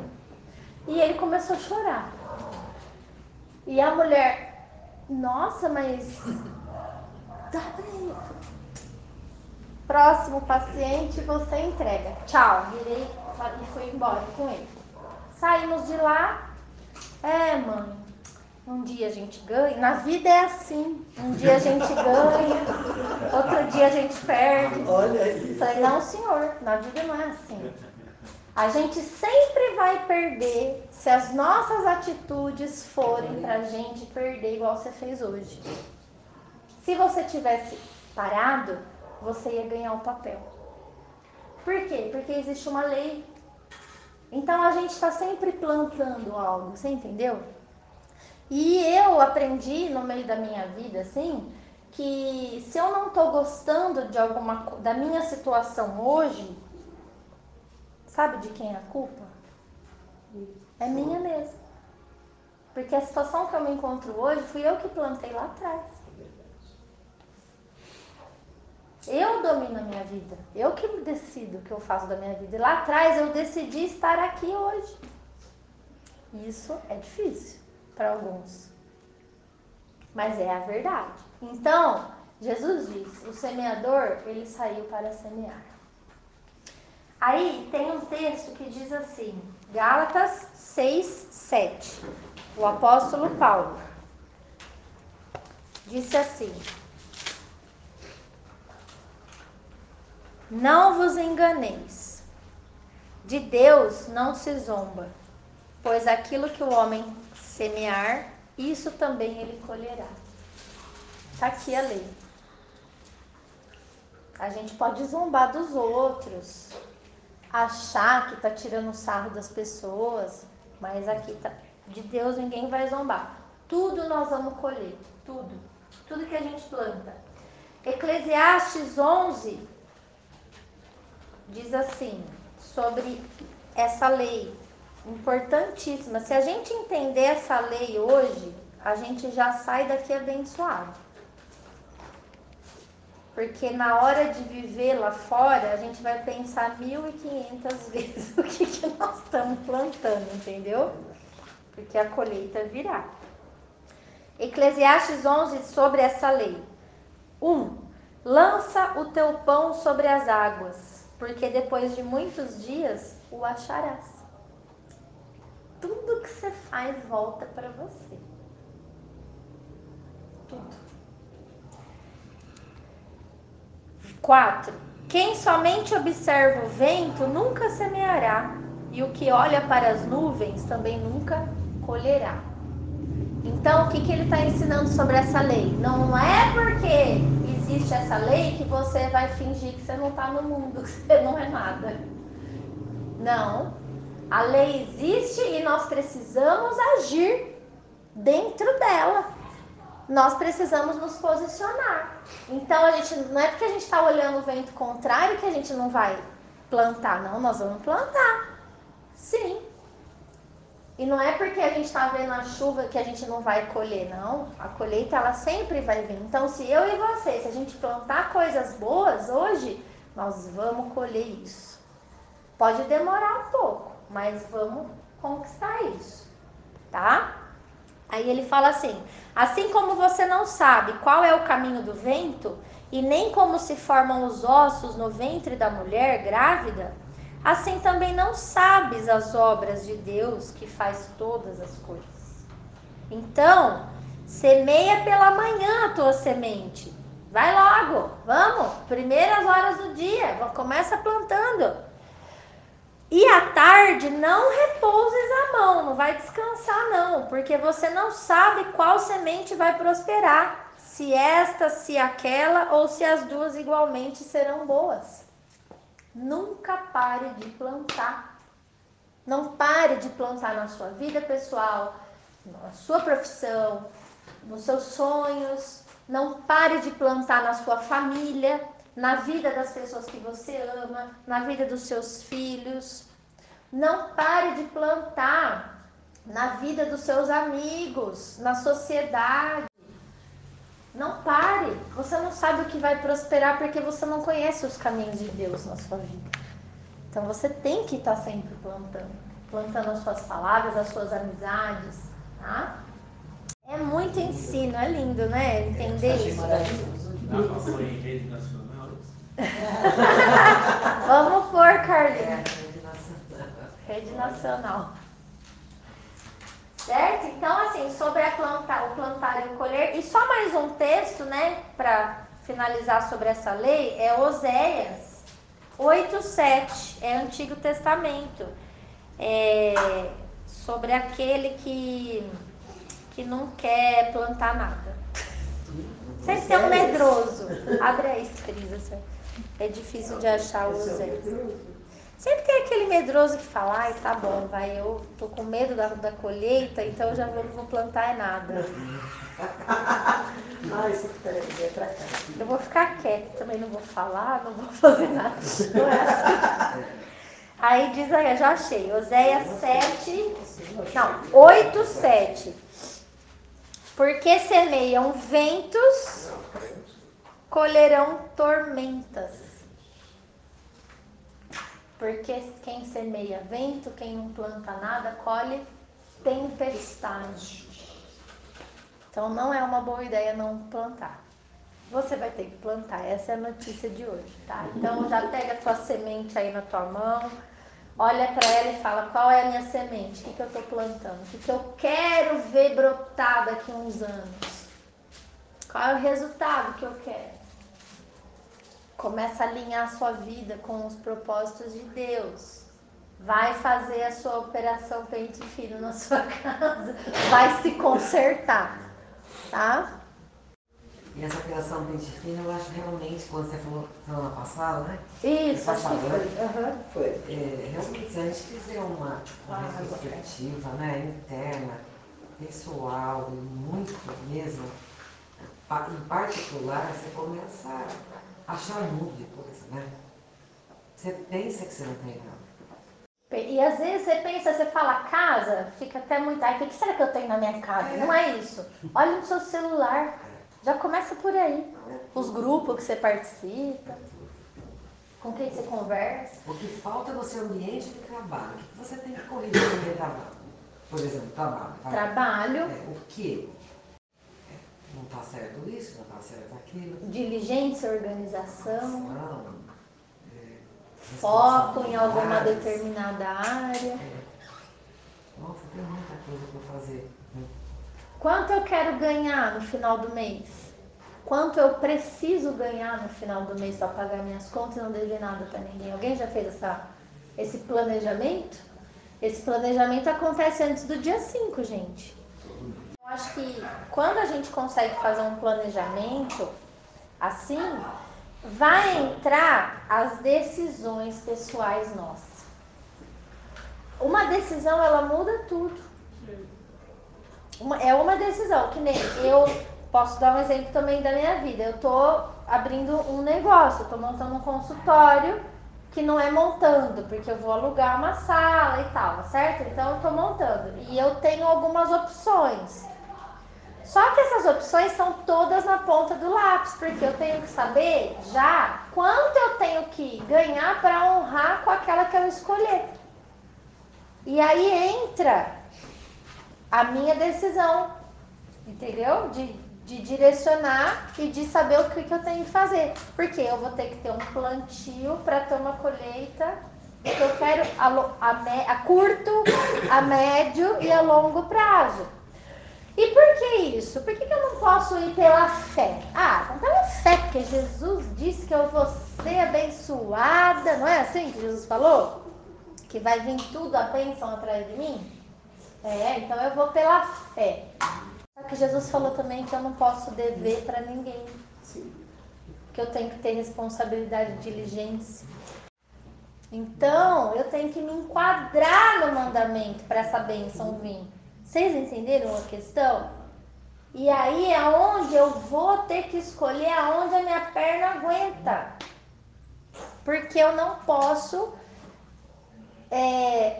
E ele começou a chorar. E a mulher, nossa, mas dá pra ele. Próximo paciente você entrega. Tchau, virei e fui embora com ele. Saímos de lá. Mãe, um dia a gente ganha, na vida é assim, um dia a gente ganha, outro dia a gente perde. Olha aí. Falei, não senhor, na vida não é assim. A gente sempre vai perder se as nossas atitudes forem pra gente perder igual você fez hoje. Se você tivesse parado, você ia ganhar o papel. Por quê? Porque existe uma lei. Então a gente está sempre plantando algo, você entendeu? E eu aprendi no meio da minha vida, assim, que se eu não estou gostando de da minha situação hoje, sabe de quem é a culpa? É minha mesmo. Porque a situação que eu me encontro hoje, fui eu que plantei lá atrás. Eu domino a minha vida. Eu que decido o que eu faço da minha vida. E lá atrás eu decidi estar aqui hoje. Isso é difícil para alguns. Mas é a verdade. Então, Jesus diz, o semeador, ele saiu para semear. Aí tem um texto que diz assim, Gálatas 6:7. O apóstolo Paulo disse assim: não vos enganeis, de Deus não se zomba, pois aquilo que o homem semear, isso também ele colherá. Está aqui a lei. A gente pode zombar dos outros, achar que está tirando sarro das pessoas, mas aqui tá, de Deus ninguém vai zombar. Tudo nós vamos colher, tudo que a gente planta. Eclesiastes 11 diz assim, sobre essa lei, importantíssima. Se a gente entender essa lei hoje, a gente já sai daqui abençoado. Porque na hora de viver lá fora, a gente vai pensar 1.500 vezes o que nós estamos plantando, entendeu? Porque a colheita virá. Eclesiastes 11 sobre essa lei. 1. Lança o teu pão sobre as águas, porque depois de muitos dias o acharás. Tudo que você faz volta para você. Tudo. 4. Quem somente observa o vento nunca semeará, e o que olha para as nuvens também nunca colherá. Então, o que ele está ensinando sobre essa lei? Não é porque existe essa lei que você vai fingir que você não está no mundo, que você não é nada. Não. A lei existe e nós precisamos agir dentro dela. Nós precisamos nos posicionar. Então, não é porque a gente está olhando o vento contrário que a gente não vai plantar. Não, nós vamos plantar. Sim. E não é porque a gente está vendo a chuva que a gente não vai colher, não. A colheita, ela sempre vai vir. Então, se eu e você, se a gente plantar coisas boas hoje, nós vamos colher isso. Pode demorar um pouco, mas vamos conquistar isso, tá? Aí ele fala assim como você não sabe qual é o caminho do vento, e nem como se formam os ossos no ventre da mulher grávida, assim também não sabes as obras de Deus que faz todas as coisas. Então, semeia pela manhã a tua semente. Vai logo, vamos, primeiras horas do dia, começa plantando. E à tarde não repouses a mão, não vai descansar não, porque você não sabe qual semente vai prosperar, se esta, se aquela ou se as duas igualmente serão boas. Nunca pare de plantar. Não pare de plantar na sua vida pessoal, na sua profissão, nos seus sonhos. Não pare de plantar na sua família, na vida das pessoas que você ama, na vida dos seus filhos. Não pare de plantar na vida dos seus amigos, na sociedade. Não pare. Você não sabe o que vai prosperar porque você não conhece os caminhos de Deus na sua vida. Então você tem que estar sempre plantando as suas palavras, as suas amizades, tá? É muito ensino, é lindo, né? Entender isso. Dá pra pôr em rede nacional? Vamos pôr, Carlinhos. Rede nacional. Rede nacional. Certo? Então, assim, sobre o plantar e o colher. E só mais um texto, né? Para finalizar sobre essa lei, é Oséias 8:7. É Antigo Testamento. É sobre aquele que não quer plantar nada. Sempre tem um medroso. Abre aí, Cris. É difícil de achar o Oséias. Sempre tem aquele medroso que fala, ai, tá bom, vai, eu tô com medo da colheita, então eu já não vou plantar nada. Isso que é pra cá. Eu vou ficar quieta, também não vou falar, não vou fazer nada. Não é assim. Aí diz aí, eu já achei, Oséias 8:7. Porque semeiam ventos, colherão tormentas. Porque quem semeia vento, quem não planta nada, colhe tempestade. Então não é uma boa ideia não plantar. Você vai ter que plantar, essa é a notícia de hoje, tá? Então já pega a tua semente aí na tua mão, olha para ela e fala, qual é a minha semente? O que eu estou plantando? O que eu quero ver brotar daqui a uns anos? Qual é o resultado que eu quero? Começa a alinhar a sua vida com os propósitos de Deus. Vai fazer a sua operação pente fino na sua casa. Vai se consertar, tá? E essa operação pente fino, eu acho realmente, quando você falou semana passada, né? Isso, acho que foi. Realmente, se a gente fizer uma retrospectiva, né, interna, pessoal, e muito mesmo, em particular, você começa a achar um mundo de coisa, né? Você pensa que você não tem nada. E às vezes você pensa, você fala casa, fica até muito. Ai, o que será que eu tenho na minha casa? Não é isso. Olha no seu celular. Já começa por aí. Os grupos que você participa, com quem você conversa. O que falta no seu ambiente de trabalho, o que você tem que corrigir no meio trabalho? Por exemplo, trabalho. Trabalho. O que? Não está certo isso, não está certo aquilo. Diligência, organização. Foco Foco em alguma determinada área. Nossa, tem muita coisa para fazer. Quanto eu quero ganhar no final do mês? Quanto eu preciso ganhar no final do mês para pagar minhas contas e não dever nada para ninguém? Alguém já fez esse planejamento? Esse planejamento acontece antes do dia 5, gente. Eu acho que quando a gente consegue fazer um planejamento assim, vai entrar as decisões pessoais nossas. Uma decisão, ela muda tudo. É uma decisão, que nem eu posso dar um exemplo também da minha vida. Eu tô abrindo um negócio, eu tô montando um consultório que não é montando, porque eu vou alugar uma sala e tal, certo? Então eu tô montando e eu tenho algumas opções. Só que essas opções são todas na ponta do lápis, porque eu tenho que saber já quanto eu tenho que ganhar para honrar com aquela que eu escolher. E aí entra a minha decisão, entendeu? De direcionar e de saber o que eu tenho que fazer. Porque eu vou ter que ter um plantio para ter uma colheita que eu quero a curto, a médio e a longo prazo. E por que isso? Por que eu não posso ir pela fé? Não pela fé, porque Jesus disse que eu vou ser abençoada. Não é assim que Jesus falou? Que vai vir tudo a bênção atrás de mim? Então eu vou pela fé. Só que Jesus falou também que eu não posso dever para ninguém. Que eu tenho que ter responsabilidade e diligência. Então, eu tenho que me enquadrar no mandamento para essa bênção vir. Vocês entenderam a questão? E aí é onde eu vou ter que escolher aonde a minha perna aguenta. Porque eu não posso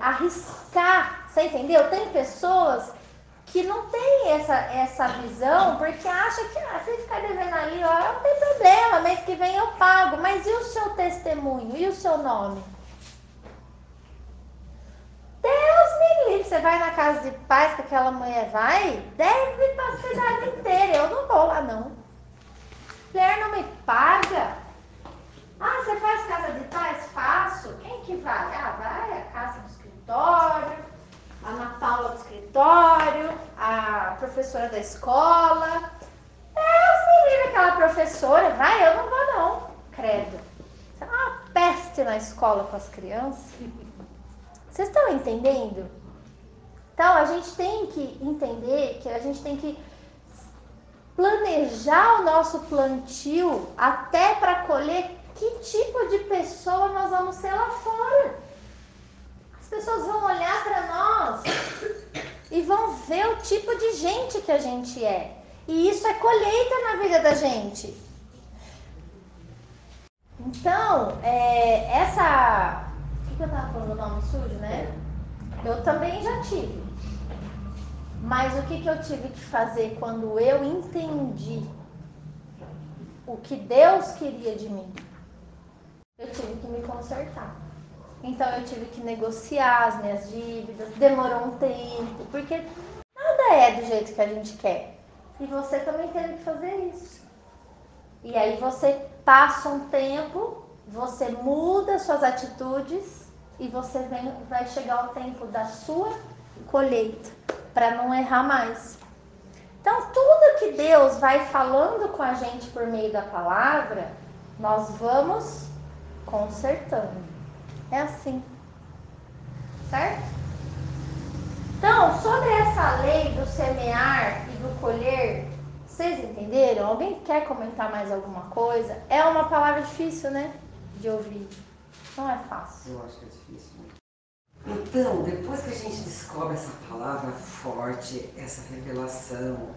arriscar. Você entendeu? Tem pessoas que não tem essa visão, porque acha que se ficar devendo ali, ó, não tem problema, mês que vem eu pago. Mas e o seu testemunho? E o seu nome? Deus me livre, você vai na casa de paz que aquela mulher vai, deve para a cidade inteira. Eu não vou lá, não. Mulher não me paga. Ah, você faz casa de paz? Faço. Quem que vai? Ah, vai a casa do escritório, a Ana Paula do escritório, a professora da escola. Deus me livre, aquela professora. Vai, eu não vou, não. Credo. Isso é uma peste na escola com as crianças. Vocês estão entendendo? Então, a gente tem que entender que a gente tem que planejar o nosso plantio até para colher que tipo de pessoa nós vamos ser lá fora. As pessoas vão olhar para nós e vão ver o tipo de gente que a gente é. E isso é colheita na vida da gente. Então, o que eu estava falando do nome sujo, né? Eu também já tive. Mas o que eu tive que fazer quando eu entendi o que Deus queria de mim? Eu tive que me consertar. Então eu tive que negociar as minhas dívidas, demorou um tempo, porque nada é do jeito que a gente quer. E você também teve que fazer isso. E aí você passa um tempo, você muda suas atitudes e você vai chegar o tempo da sua colheita, para não errar mais. Então tudo que Deus vai falando com a gente por meio da palavra, nós vamos consertando. É assim. Certo? Então, sobre essa lei do semear e do colher, vocês entenderam? Alguém quer comentar mais alguma coisa? É uma palavra difícil, né? De ouvir. Não é fácil. Eu acho que é difícil, né? Então, depois que a gente descobre essa palavra forte, essa revelação,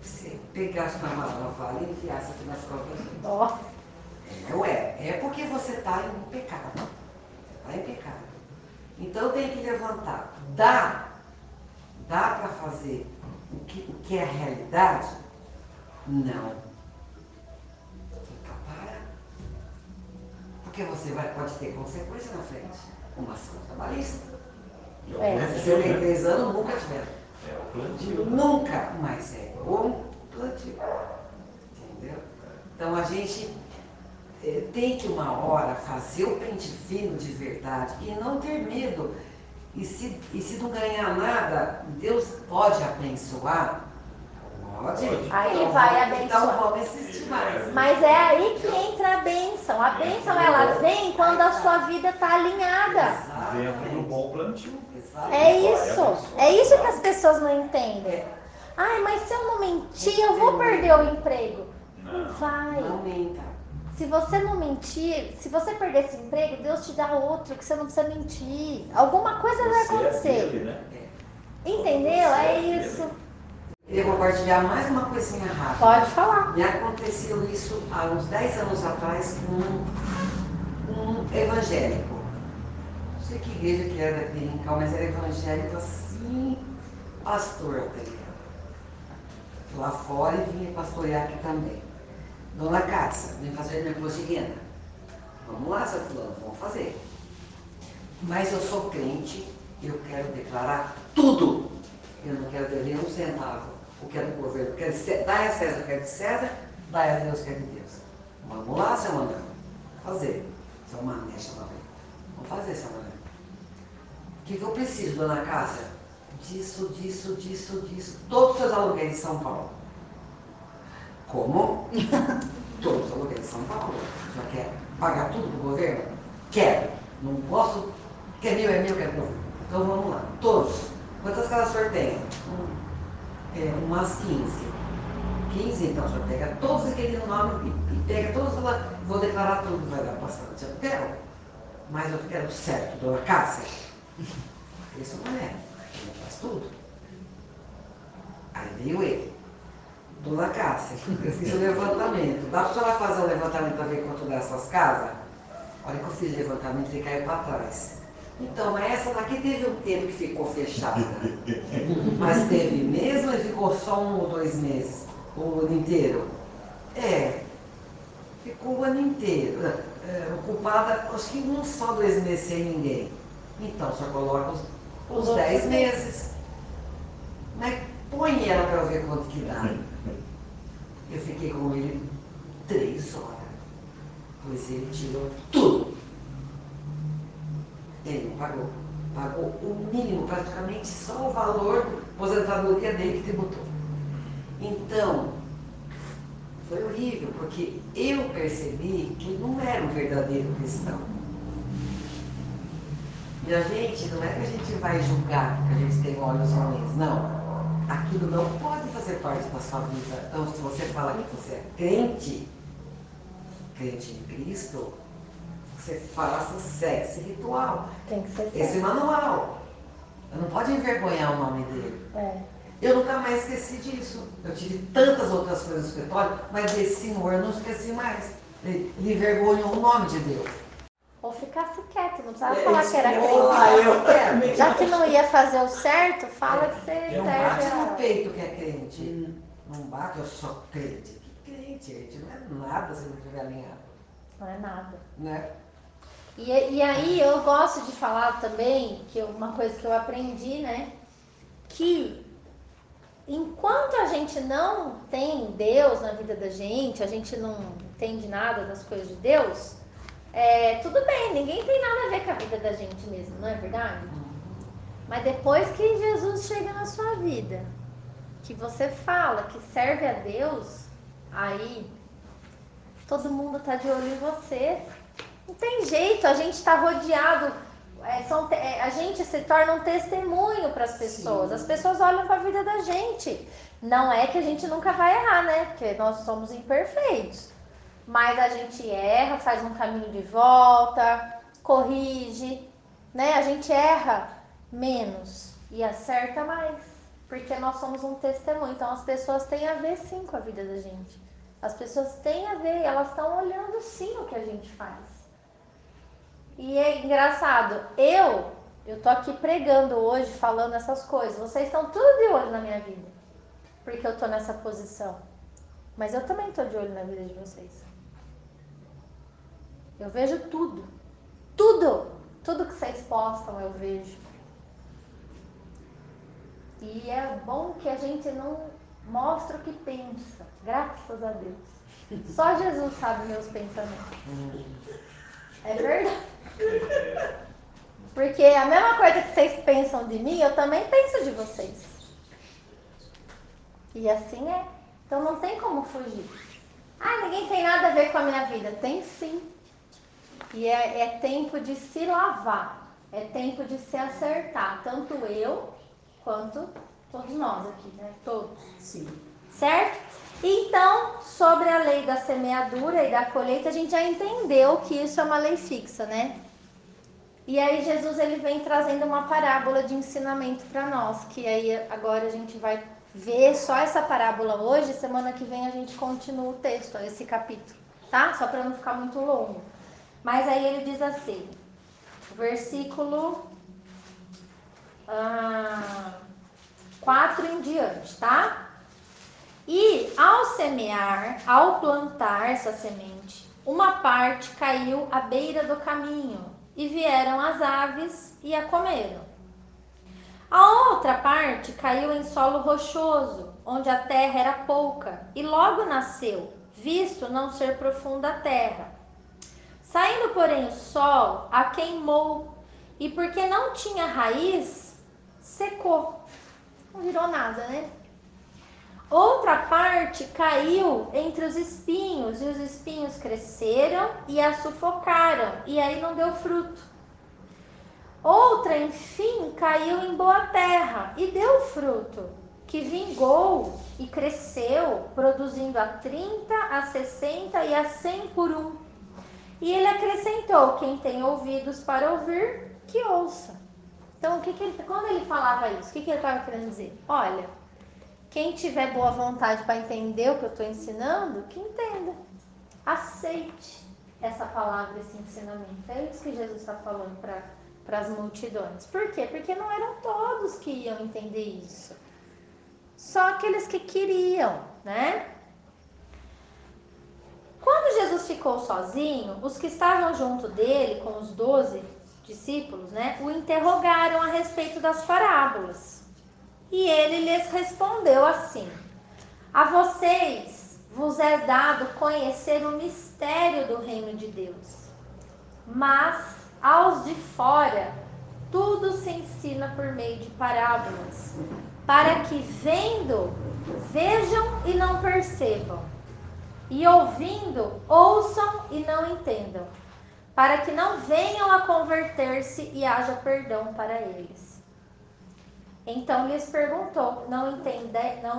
você pegar uma vara e enfiar isso aqui nas costas. Ó. É porque você está em pecado. Você está em pecado. Então tem que levantar. Dá para fazer o que é a realidade? Não. Então para. Porque você pode ter consequência na frente. Uma ação trabalhista. Nesses 73 anos nunca tiveram. É o plantio. Nunca, mas é o plantio. Entendeu? Então a gente tem que uma hora fazer o pente fino de verdade e não ter medo. E se não ganhar nada, Deus pode abençoar? Pode. Aí ele vai abençoar. Então vamos insistir mais. Mas é aí que entra a bênção. A bênção, ela vem quando a sua vida está alinhada. Dentro do bom plantio. É isso. É isso que as pessoas não entendem. Ai, mas se eu não mentir, eu vou perder o emprego. Não vai. Não minta. Se você não mentir, se você perder esse emprego, Deus te dá outro que você não precisa mentir. Alguma coisa vai acontecer. É dele, né? Entendeu? É isso. Queria compartilhar mais uma coisinha rápida. Pode falar. Me aconteceu isso há uns 10 anos atrás com um evangélico. Não sei que igreja que era da clínica, mas era evangélico assim, pastor até. Lá fora e vinha pastorear aqui também. Dona Cássia, vem fazer minha closiguena. Vamos lá, seu fulano, vamos fazer. Mas eu sou crente, eu quero declarar tudo. Eu não quero ter nem um centavo. Eu quero do governo, eu quero dar a César, eu quero de César, dar a Deus, eu quero de Deus. Vamos lá, seu Manuel. Fazer. Seu Mané, chama bem. Vamos fazer, seu Manuel. O que eu preciso, dona Cássia? Disso. Todos os seus aluguéis de São Paulo. Como? Todos os aluguéis de São Paulo. Já quer pagar tudo pro governo? Quero. Não posso. Que é meu, quero governo. Então vamos lá. Todos. Quantas casas o senhor tem? Umas 15. 15, então o senhor pega todos aqueles nomes e pega todos lá. Vou declarar tudo, vai dar bastante. Eu quero. Mas eu quero certo, dona Cássia. Isso não é. Ele faz tudo. Aí veio ele. Dona Cássia, eu fiz o levantamento. Dá pra senhora fazer um levantamento para ver quanto dá essas casas? Olha que eu fiz o levantamento e caiu para trás. Então, mas essa daqui teve um tempo que ficou fechada. Mas teve mesmo e ficou só 1 ou 2 meses? O ano inteiro? Ficou o ano inteiro. Ocupada, acho que 1 só 2 meses sem ninguém. Então, só coloca os 10 meses. Mas põe ela para eu ver quanto que dá. Eu fiquei com ele 3 horas. Pois ele tirou tudo. Ele não pagou. Pagou o mínimo, praticamente só o valor da aposentadoria dele que tributou. Então, foi horrível, porque eu percebi que ele não era um verdadeiro cristão. E a gente, não é que a gente vai julgar que a gente tem olhos ruins, não. Aquilo não pode fazer parte da sua vida. Então, se você fala que você é crente em Cristo, você faça sexo ritual. Tem que ser Esse manual. Não pode envergonhar o nome dele. Eu nunca mais esqueci disso. Eu tive tantas outras coisas no escritório, mas desse senhor eu não esqueci mais. Ele envergonhou o nome de Deus. Ou ficasse quieto, não precisava falar que era crente. Já que não ia fazer o certo, fala que você Não serve bate no a... peito que é crente. Não bate, eu sou crente. Que crente, gente? Não é nada se não estiver alinhado. Não é nada. Né? E aí eu gosto de falar também, que uma coisa que eu aprendi, né? Que enquanto a gente não tem Deus na vida da gente, a gente não entende nada das coisas de Deus, tudo bem, ninguém tem nada a ver com a vida da gente mesmo, não é verdade? Mas depois que Jesus chega na sua vida, que você fala que serve a Deus, aí todo mundo tá de olho em você. Não tem jeito, a gente está rodeado, a gente se torna um testemunho para as pessoas. As pessoas olham para a vida da gente. Não é que a gente nunca vai errar, né? Porque nós somos imperfeitos. Mas a gente erra, faz um caminho de volta, corrige, né? A gente erra menos e acerta mais, porque nós somos um testemunho. Então as pessoas têm a ver sim com a vida da gente. As pessoas têm a ver, elas estão olhando sim o que a gente faz. E é engraçado, eu tô aqui pregando hoje, falando essas coisas. Vocês estão tudo de olho na minha vida, porque eu tô nessa posição. Mas eu também tô de olho na vida de vocês. Eu vejo tudo. Tudo que vocês postam eu vejo. E é bom que a gente não mostre o que pensa, graças a Deus. Só Jesus sabe meus pensamentos. É verdade. Porque a mesma coisa que vocês pensam de mim, eu também penso de vocês. E assim é. Então não tem como fugir. Ninguém tem nada a ver com a minha vida. Tem sim. E é tempo de se lavar. É tempo de se acertar. Tanto eu, quanto todos nós aqui, né? Todos. Sim. Certo? Então, sobre a lei da semeadura e da colheita, a gente já entendeu que isso é uma lei fixa, né? E aí Jesus ele vem trazendo uma parábola de ensinamento para nós, que aí agora a gente vai ver só essa parábola hoje, semana que vem a gente continua o texto, esse capítulo, tá? Só para não ficar muito longo. Mas aí ele diz assim, versículo 4 em diante, tá? E ao semear, ao plantar essa semente, uma parte caiu à beira do caminho, e vieram as aves e a comeram. A outra parte caiu em solo rochoso, onde a terra era pouca, e logo nasceu, visto não ser profunda a terra. Saindo, porém, o sol a queimou, e porque não tinha raiz, secou. Não virou nada, né? Outra parte caiu entre os espinhos, e os espinhos cresceram e a sufocaram, e aí não deu fruto. Outra, enfim, caiu em boa terra e deu fruto, que vingou e cresceu, produzindo a 30, a 60 e a 100 por um. E ele acrescentou, quem tem ouvidos para ouvir, que ouça. Então, quando ele falava isso, o que ele estava querendo dizer? Olha, Quem tiver boa vontade para entender o que eu estou ensinando, que entenda. Aceite essa palavra, esse ensinamento. É isso que Jesus está falando para as multidões. Por quê? Porque não eram todos que iam entender isso. Só aqueles que queriam, né? Quando Jesus ficou sozinho, os que estavam junto dele, com os 12 discípulos, né, o interrogaram a respeito das parábolas. E ele lhes respondeu assim: a vocês vos é dado conhecer o mistério do reino de Deus, mas aos de fora tudo se ensina por meio de parábolas, para que vendo, vejam e não percebam, e ouvindo, ouçam e não entendam, para que não venham a converter-se e haja perdão para eles. Então lhes perguntou: não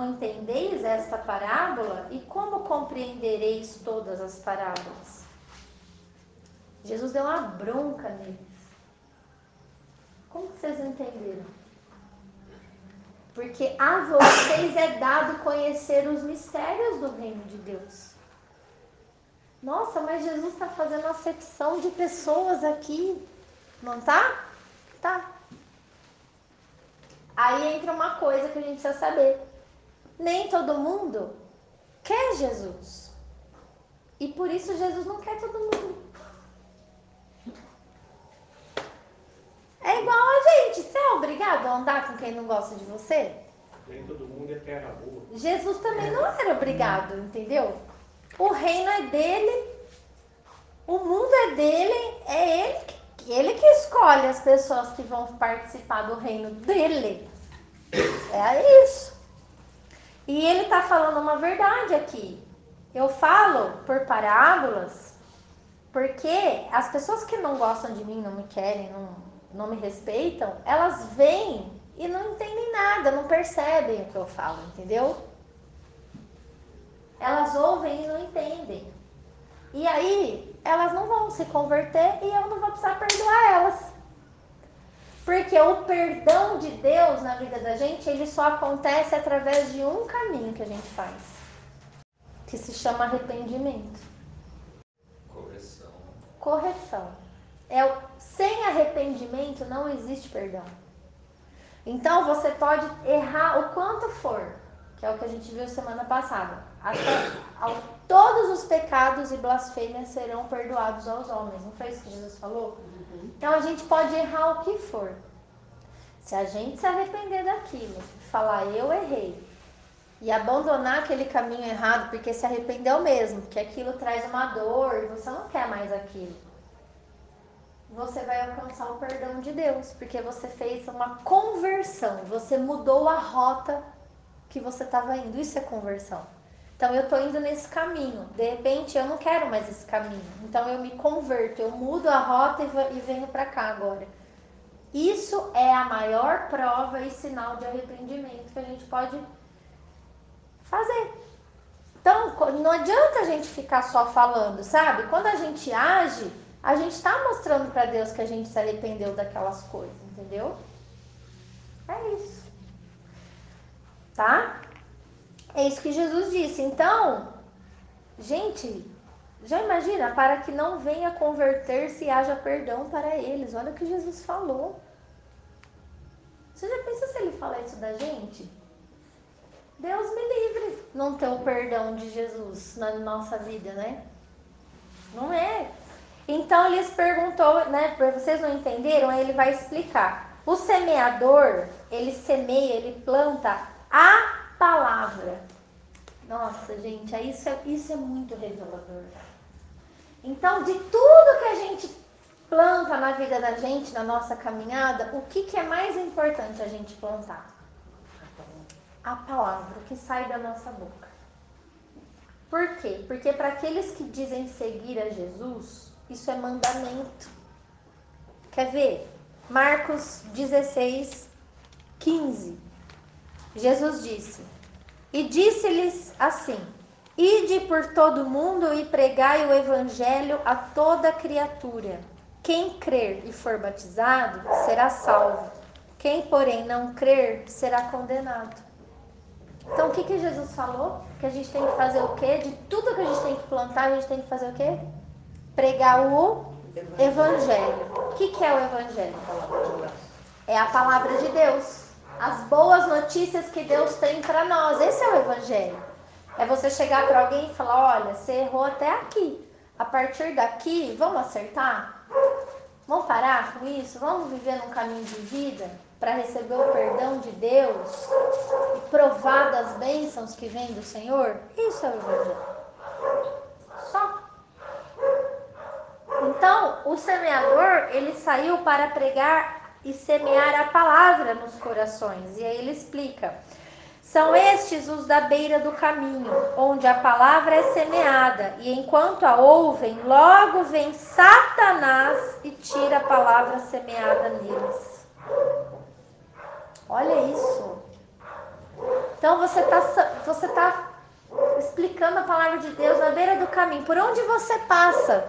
entendeis esta parábola? E como compreendereis todas as parábolas? Jesus deu uma bronca neles. Como que vocês entenderam? Porque a vocês é dado conhecer os mistérios do reino de Deus. Nossa, mas Jesus está fazendo acepção de pessoas aqui, não tá? Tá. Aí entra uma coisa que a gente precisa saber. Nem todo mundo quer Jesus. E por isso Jesus não quer todo mundo. É igual a gente. Você é obrigado a andar com quem não gosta de você? Nem todo mundo é terra boa. Jesus também não era obrigado, entendeu? O reino é dele, o mundo é dele, é ele que escolhe as pessoas que vão participar do reino dele. É isso. E ele está falando uma verdade aqui. Eu falo por parábolas porque as pessoas que não gostam de mim, não me querem, não me respeitam, elas vêm e não entendem nada, não percebem o que eu falo, entendeu? Elas ouvem e não entendem. E aí, elas não vão se converter e eu não vou precisar perdoar elas. Porque o perdão de Deus na vida da gente, ele só acontece através de um caminho que a gente faz, que se chama arrependimento. Correção. Sem arrependimento não existe perdão. Então você pode errar o quanto for, que é o que a gente viu semana passada. Todos os pecados e blasfêmias serão perdoados aos homens. Não foi isso que Jesus falou? Então a gente pode errar o que for. Se a gente se arrepender daquilo, falar eu errei, e abandonar aquele caminho errado, porque se arrependeu mesmo, porque aquilo traz uma dor e você não quer mais aquilo, você vai alcançar o perdão de Deus, porque você fez uma conversão, você mudou a rota que você estava indo. Isso é conversão. Então eu estou indo nesse caminho, de repente eu não quero mais esse caminho, então eu me converto, eu mudo a rota e venho para cá agora. Isso é a maior prova e sinal de arrependimento que a gente pode fazer. Então, não adianta a gente ficar só falando, sabe? Quando a gente age, a gente está mostrando para Deus que a gente se arrependeu daquelas coisas, entendeu? É isso. Tá? É isso que Jesus disse. Então, gente, já imagina, para que não venha converter-se e haja perdão para eles. Olha o que Jesus falou. Você já pensa se ele falar isso da gente? Deus me livre não ter o perdão de Jesus na nossa vida, né? Não é. Então ele lhes perguntou, né? Vocês não entenderam? Aí ele vai explicar. O semeador, ele semeia, ele planta a palavra. Nossa, gente, isso é muito revelador. Então, de tudo que a gente planta na vida da gente, na nossa caminhada, o que é mais importante a gente plantar? A palavra, o que sai da nossa boca. Por quê? Porque para aqueles que dizem seguir a Jesus, isso é mandamento. Quer ver? Marcos 16, 15. Jesus disse: e disse-lhes assim: ide por todo mundo e pregai o evangelho a toda criatura. Quem crer e for batizado será salvo. Quem, porém, não crer será condenado. Então, o que Jesus falou? Que a gente tem que fazer o quê? De tudo que a gente tem que plantar, a gente tem que fazer o quê? Pregar o Evangelho. O que é o Evangelho? É a palavra de Deus. As boas notícias que Deus tem para nós. Esse é o Evangelho. É você chegar para alguém e falar, olha, você errou até aqui. A partir daqui, vamos acertar? Vamos parar com isso? Vamos viver num caminho de vida para receber o perdão de Deus e provar das bênçãos que vêm do Senhor? Isso é o Evangelho. Só. Então, o semeador, ele saiu para pregar e semear a palavra nos corações. E aí ele explica. São estes os da beira do caminho, onde a palavra é semeada, e enquanto a ouvem, logo vem Satanás e tira a palavra semeada neles. Olha isso. Então você tá explicando a palavra de Deus na beira do caminho, por onde você passa,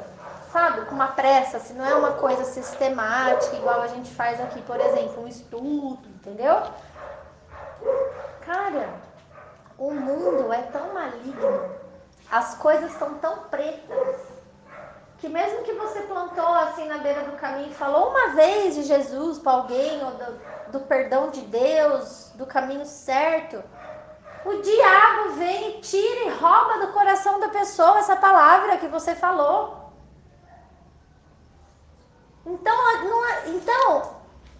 sabe, com uma pressa, se não é uma coisa sistemática, igual a gente faz aqui, por exemplo, um estudo, entendeu? Cara, o mundo é tão maligno, as coisas estão tão pretas, que mesmo que você plantou assim na beira do caminho e falou uma vez de Jesus para alguém, ou do perdão de Deus, do caminho certo, o diabo vem e tira e rouba do coração da pessoa essa palavra que você falou. Então,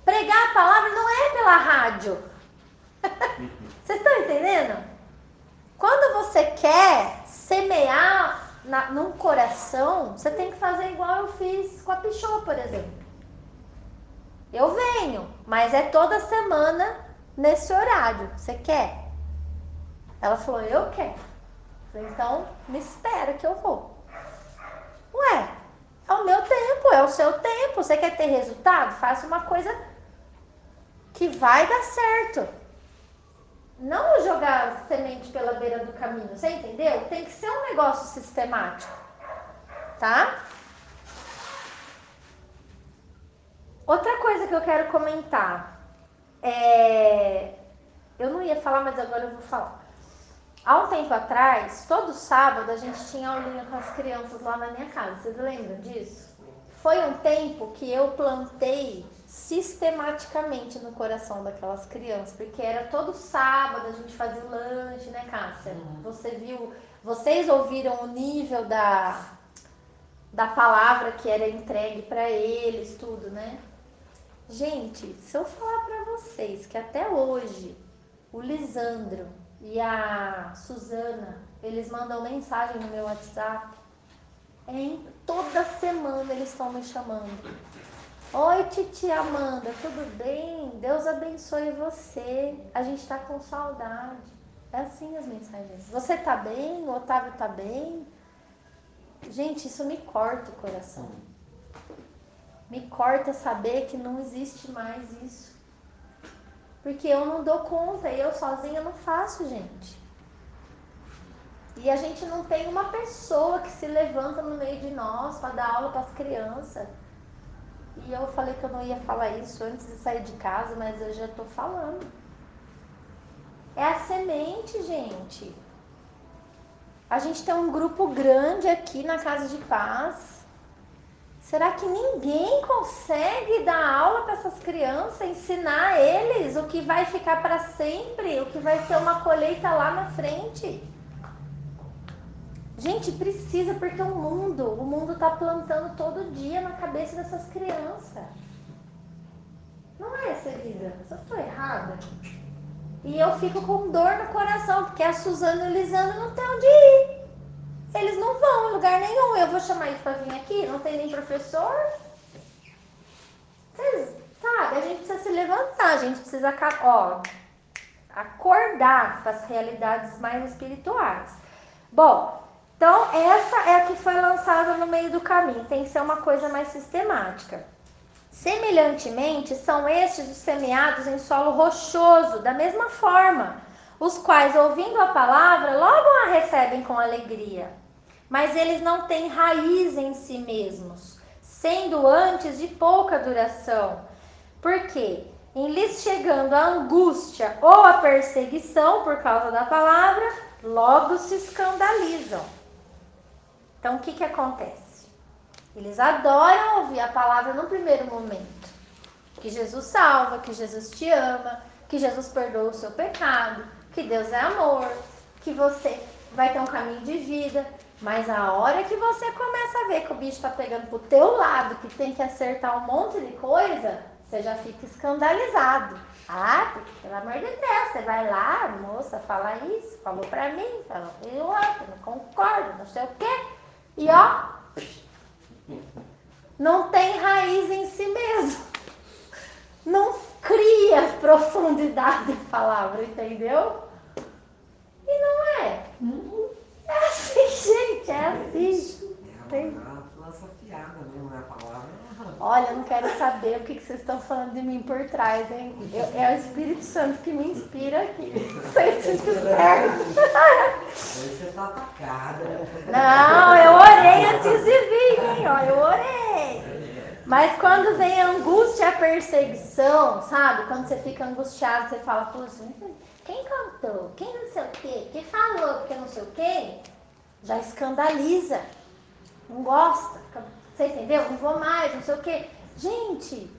pregar a palavra não é pela rádio. Vocês estão entendendo? Quando você quer semear num coração, você tem que fazer igual eu fiz com a Pichô, por exemplo. Eu venho, mas é toda semana nesse horário. Você quer? Ela falou, eu quero. Eu falei, então me espera que eu vou. Ué, é o meu tempo, é o seu tempo. Você quer ter resultado? Faça uma coisa que vai dar certo. Não jogar semente pela beira do caminho, você entendeu? Tem que ser um negócio sistemático, tá? Outra coisa que eu quero comentar, eu não ia falar, mas agora eu vou falar. Há um tempo atrás, todo sábado a gente tinha aulinha com as crianças lá na minha casa, vocês lembram disso? Foi um tempo que eu plantei sistematicamente no coração daquelas crianças, porque era todo sábado, a gente fazia o lanche, né, Cássia? Vocês ouviram o nível da palavra que era entregue para eles, tudo, né? Gente, se eu falar para vocês que até hoje o Lisandro e a Suzana, eles mandam mensagem no meu WhatsApp, toda semana eles estão me chamando. Oi, titia Amanda, tudo bem? Deus abençoe você. A gente tá com saudade. É assim as mensagens. Você tá bem? O Otávio tá bem? Gente, isso me corta o coração. Me corta saber que não existe mais isso. Porque eu não dou conta, eu sozinha não faço, gente. E a gente não tem uma pessoa que se levanta no meio de nós para dar aula para as crianças. E eu falei que eu não ia falar isso antes de sair de casa, mas eu já tô falando. É a semente, gente. A gente tem um grupo grande aqui na Casa de Paz. Será que ninguém consegue dar aula para essas crianças, ensinar eles o que vai ficar para sempre, o que vai ser uma colheita lá na frente? Gente, precisa, porque o mundo tá plantando todo dia na cabeça dessas crianças. Não é, Celisa? Só estou errada? E eu fico com dor no coração, porque a Suzana e o Lisandro não tem onde ir. Eles não vão em lugar nenhum. Eu vou chamar eles para vir aqui, não tem nem professor. Vocês, sabe, a gente precisa se levantar, a gente precisa acordar para as realidades mais espirituais. Bom, então essa é a que foi lançada no meio do caminho, tem que ser uma coisa mais sistemática. Semelhantemente, são estes os semeados em solo rochoso, da mesma forma, os quais, ouvindo a palavra, logo a recebem com alegria. Mas eles não têm raiz em si mesmos, sendo antes de pouca duração. Por quê? em lhes chegando a angústia ou a perseguição por causa da palavra, logo se escandalizam. Então, o que acontece? Eles adoram ouvir a palavra no primeiro momento. Que Jesus salva, que Jesus te ama, que Jesus perdoa o seu pecado, que Deus é amor, que você vai ter um caminho de vida. Mas a hora que você começa a ver que o bicho está pegando pro teu lado, que tem que acertar um monte de coisa, você já fica escandalizado. Ah, porque, pelo amor de Deus, você vai lá, moça, fala isso, falou pra mim, falou e o outro, não concordo, não sei o quê. E ó, não tem raiz em si mesmo. Não cria profundidade da palavra, entendeu? E não é. É assim, gente, é assim. É uma lança afiada mesmo, né? A palavra. Olha, eu não quero saber o que vocês estão falando de mim por trás, hein? É o Espírito Santo que me inspira aqui. Sei se certo. Hoje você tá atacada. Não, eu orei antes de vir, hein? Ó, eu orei. Mas quando vem a angústia e a perseguição, sabe? Quando você fica angustiado, você fala, poxa, quem cantou? Quem não sei o quê? Quem falou porque não sei o quê? Já escandaliza. Não gosta. Você entendeu? Não vou mais, não sei o quê. Gente,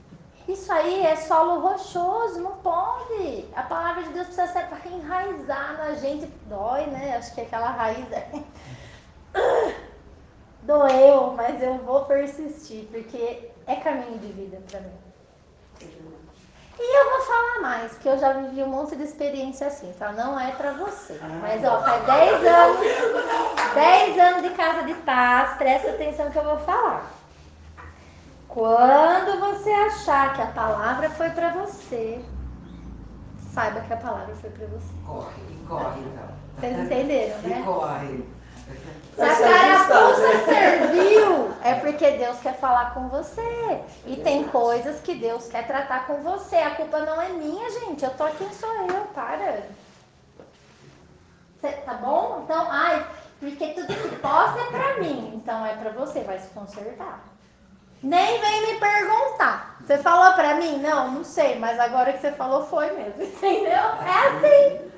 isso aí é solo rochoso, não pode. A palavra de Deus precisa ser para enraizar na gente. Dói, né? Acho que aquela raiz é... Doeu, mas eu vou persistir, porque é caminho de vida para mim. E eu vou falar mais, porque eu já vivi um monte de experiência assim, então não é pra você. Mas ó, faz 10 anos de casa de paz, presta atenção que eu vou falar. Quando você achar que a palavra foi pra você, saiba que a palavra foi pra você. Corre então. Vocês entenderam, né? E corre. Se a carapuça serviu, é porque Deus quer falar com você. E tem coisas que Deus quer tratar com você. A culpa não é minha, gente. Eu tô aqui, sou eu, para. Tá bom? Então, porque tudo que posta é pra mim. Então é pra você, vai se consertar. Nem vem me perguntar. Você falou pra mim? Não sei. Mas agora que você falou, foi mesmo. Entendeu? É assim.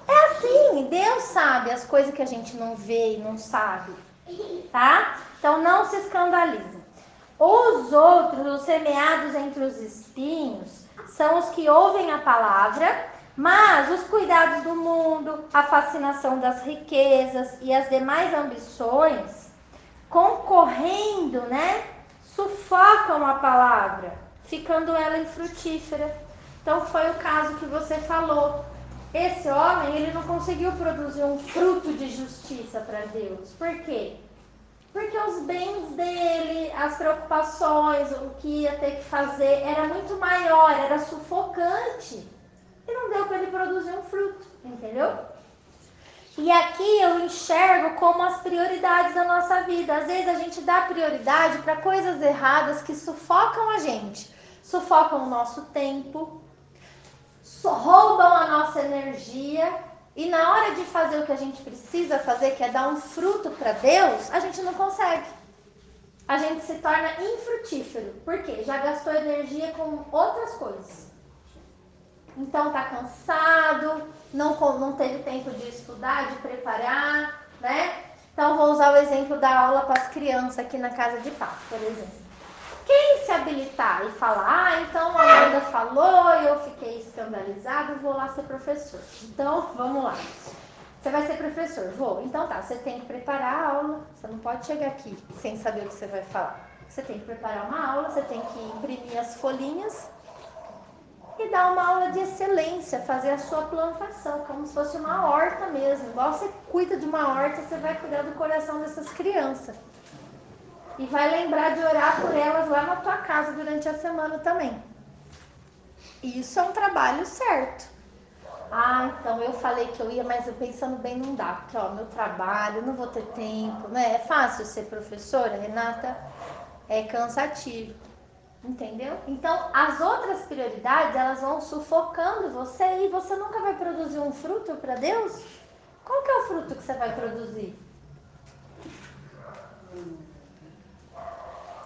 É assim, Deus sabe as coisas que a gente não vê e não sabe, tá? Então não se escandalize. Os outros, os semeados entre os espinhos, são os que ouvem a palavra, mas os cuidados do mundo, a fascinação das riquezas e as demais ambições, concorrendo, né, sufocam a palavra, ficando ela infrutífera. Então foi o caso que você falou. Esse homem, ele não conseguiu produzir um fruto de justiça para Deus. Por quê? Porque os bens dele, as preocupações, o que ia ter que fazer era muito maior, era sufocante. E não deu para ele produzir um fruto, entendeu? E aqui eu enxergo como as prioridades da nossa vida. Às vezes a gente dá prioridade para coisas erradas que sufocam a gente. Sufocam o nosso tempo, roubam a nossa energia e na hora de fazer o que a gente precisa fazer, que é dar um fruto para Deus, a gente não consegue. A gente se torna infrutífero. Por quê? Já gastou energia com outras coisas. Então tá cansado, não teve tempo de estudar, de preparar, né? Então vou usar o exemplo da aula para as crianças aqui na casa de paz, por exemplo. Quem se habilitar e falar, então a Amanda falou e eu fiquei escandalizada, vou lá ser professor. Então, vamos lá. Você vai ser professor? Vou. Então tá, você tem que preparar a aula, você não pode chegar aqui sem saber o que você vai falar. Você tem que preparar uma aula, você tem que imprimir as folhinhas e dar uma aula de excelência, fazer a sua plantação, como se fosse uma horta mesmo. Igual você cuida de uma horta, você vai cuidar do coração dessas crianças. E vai lembrar de orar por elas lá na tua casa durante a semana também. Isso é um trabalho certo. Então eu falei que eu ia, mas eu pensando bem não dá. Porque, meu trabalho, não vou ter tempo, né? É fácil ser professora, Renata? É cansativo. Entendeu? Então, as outras prioridades, elas vão sufocando você e você nunca vai produzir um fruto para Deus? Qual que é o fruto que você vai produzir?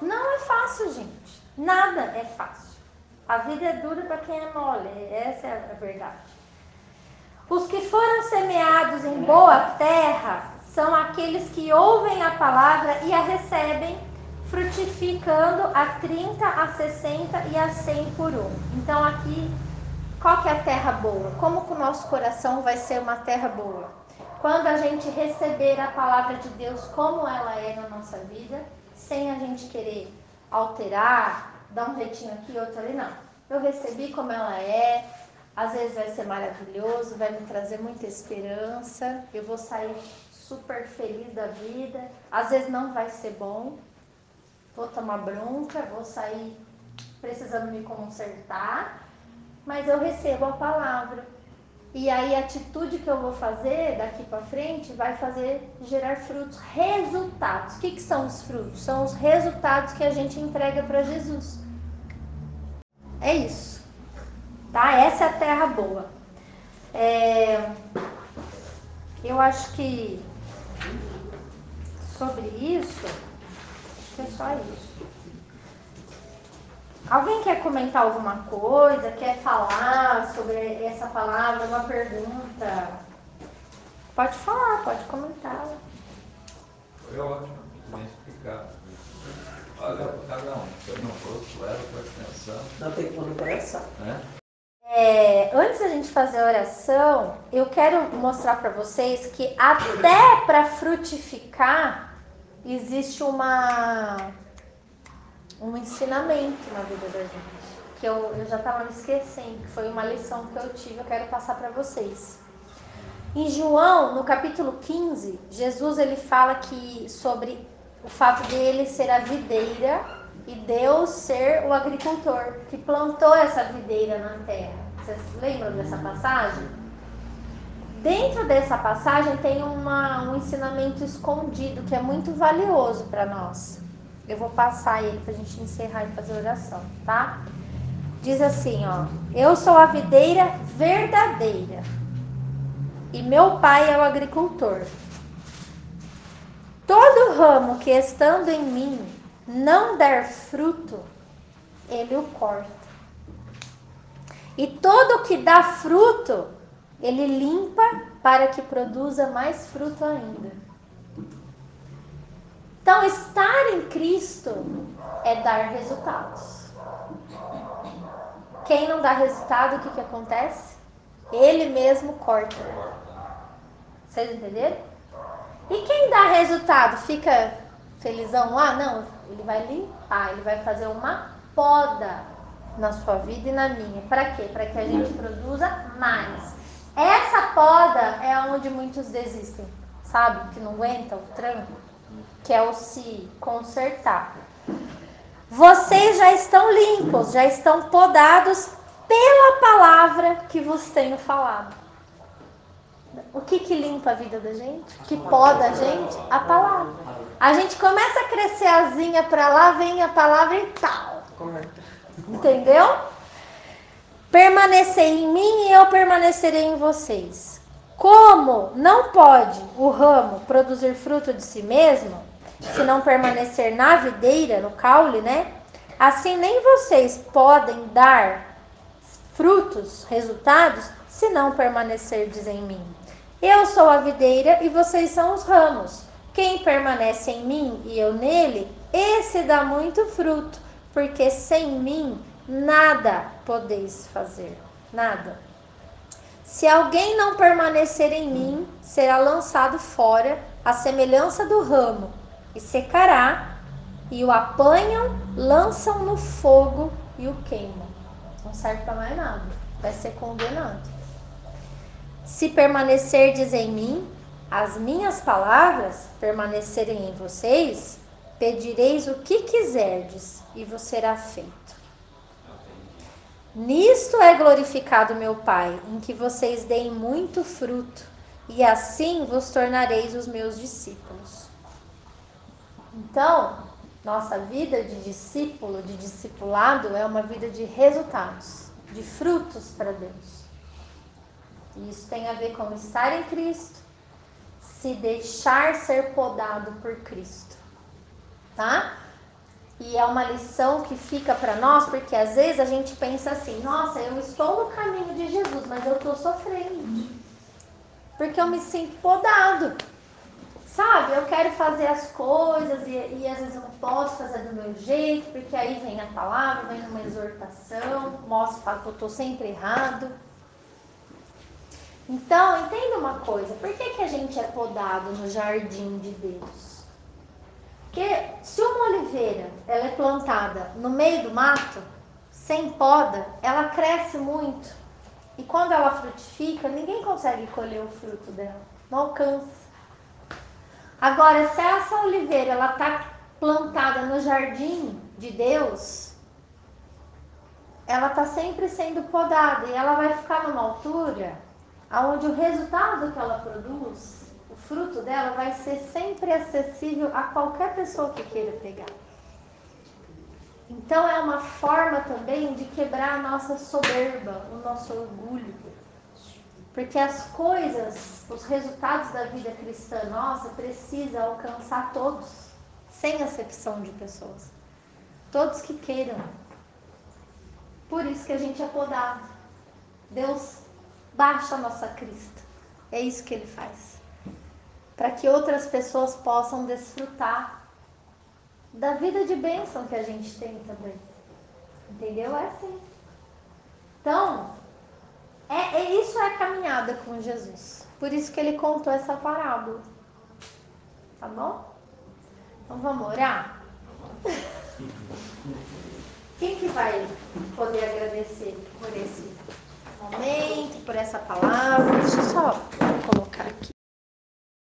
Não é fácil, gente. Nada é fácil. A vida é dura para quem é mole, essa é a verdade. Os que foram semeados em boa terra são aqueles que ouvem a palavra e a recebem, frutificando a 30, a 60 e a 100 por um. Então aqui, qual que é a terra boa? Como que o nosso coração vai ser uma terra boa? Quando a gente receber a palavra de Deus como ela é na nossa vida, sem a gente querer alterar, dar um jeitinho aqui, outro ali, não. Eu recebi como ela é, às vezes vai ser maravilhoso, vai me trazer muita esperança, eu vou sair super feliz da vida, às vezes não vai ser bom, vou tomar bronca, vou sair precisando me consertar, mas eu recebo a palavra. E aí a atitude que eu vou fazer daqui para frente vai fazer gerar frutos, resultados. O que são os frutos? São os resultados que a gente entrega para Jesus. É isso. Tá? Essa é a terra boa. Eu acho que sobre isso, acho que é só isso. Alguém quer comentar alguma coisa? Quer falar sobre essa palavra? Uma pergunta? Pode falar, pode comentar. Foi ótimo, bem explicado. Olha para cada um, foi no rosto, leva para atenção. Não tem como coração. Né? Antes da gente fazer a oração, eu quero mostrar para vocês que até para frutificar existe um ensinamento na vida da gente, que eu já estava me esquecendo, que foi uma lição que eu tive, eu quero passar para vocês. Em João, no capítulo 15, Jesus ele fala sobre o fato de ele ser a videira e Deus ser o agricultor que plantou essa videira na terra. Vocês lembram dessa passagem? Dentro dessa passagem tem um ensinamento escondido que é muito valioso para nós. Eu vou passar ele para a gente encerrar e fazer oração, tá? Diz assim, ó: eu sou a videira verdadeira e meu pai é o agricultor. Todo ramo que estando em mim não der fruto, ele o corta. E todo que dá fruto, ele limpa para que produza mais fruto ainda. Então, estar em Cristo é dar resultados. Quem não dá resultado, o que acontece? Ele mesmo corta. Vocês entenderam? E quem dá resultado fica felizão lá? Não, ele vai limpar, ele vai fazer uma poda na sua vida e na minha. Para quê? Para que a gente produza mais. Essa poda é onde muitos desistem, sabe? Que não aguentam o tranco, que é o se consertar. Vocês já estão limpos, já estão podados pela palavra que vos tenho falado. O que limpa a vida da gente? O que poda a gente? A palavra. A gente começa a crescer asinha pra lá, vem a palavra e tal. Entendeu? Permanecei em mim e eu permanecerei em vocês. Como não pode o ramo produzir fruto de si mesmo, se não permanecer na videira, no caule, né? Assim nem vocês podem dar frutos, resultados, se não permanecerdes em mim. Eu sou a videira e vocês são os ramos. Quem permanece em mim e eu nele, esse dá muito fruto, porque sem mim nada podeis fazer. Nada. Se alguém não permanecer em mim, será lançado fora, à semelhança do ramo, e secará, e o apanham, lançam no fogo e o queimam. Não serve para mais nada, vai ser condenado. Se permanecerdes em mim, as minhas palavras permanecerem em vocês, pedireis o que quiserdes e vos será feito. Nisto é glorificado meu Pai, em que vocês deem muito fruto, e assim vos tornareis os meus discípulos. Então, nossa vida de discípulo, de discipulado, é uma vida de resultados, de frutos para Deus. E isso tem a ver com estar em Cristo, se deixar ser podado por Cristo, tá? E é uma lição que fica para nós, porque às vezes a gente pensa assim, nossa, eu estou no caminho de Jesus, mas eu estou sofrendo. Porque eu me sinto podado. Sabe, eu quero fazer as coisas e às vezes eu não posso fazer do meu jeito, porque aí vem a palavra, vem uma exortação, mostra que eu estou sempre errado. Então, entenda uma coisa, por que a gente é podado no jardim de Deus? Porque se uma oliveira ela é plantada no meio do mato, sem poda, ela cresce muito. E quando ela frutifica, ninguém consegue colher o fruto dela, não alcança. Agora, se essa oliveira ela está plantada no jardim de Deus, ela está sempre sendo podada e ela vai ficar numa altura onde o resultado que ela produz, o fruto dela, vai ser sempre acessível a qualquer pessoa que queira pegar. Então é uma forma também de quebrar a nossa soberba, o nosso orgulho. Porque as coisas, os resultados da vida cristã nossa precisa alcançar todos, sem acepção de pessoas. Todos que queiram. Por isso que a gente é podado. Deus baixa a nossa crista. É isso que Ele faz. Para que outras pessoas possam desfrutar da vida de bênção que a gente tem também. Entendeu? É assim. Então, isso é caminhada com Jesus. Por isso que Ele contou essa parábola. Tá bom? Então vamos orar? Quem que vai poder agradecer por esse momento, por essa palavra? Deixa eu só colocar aqui.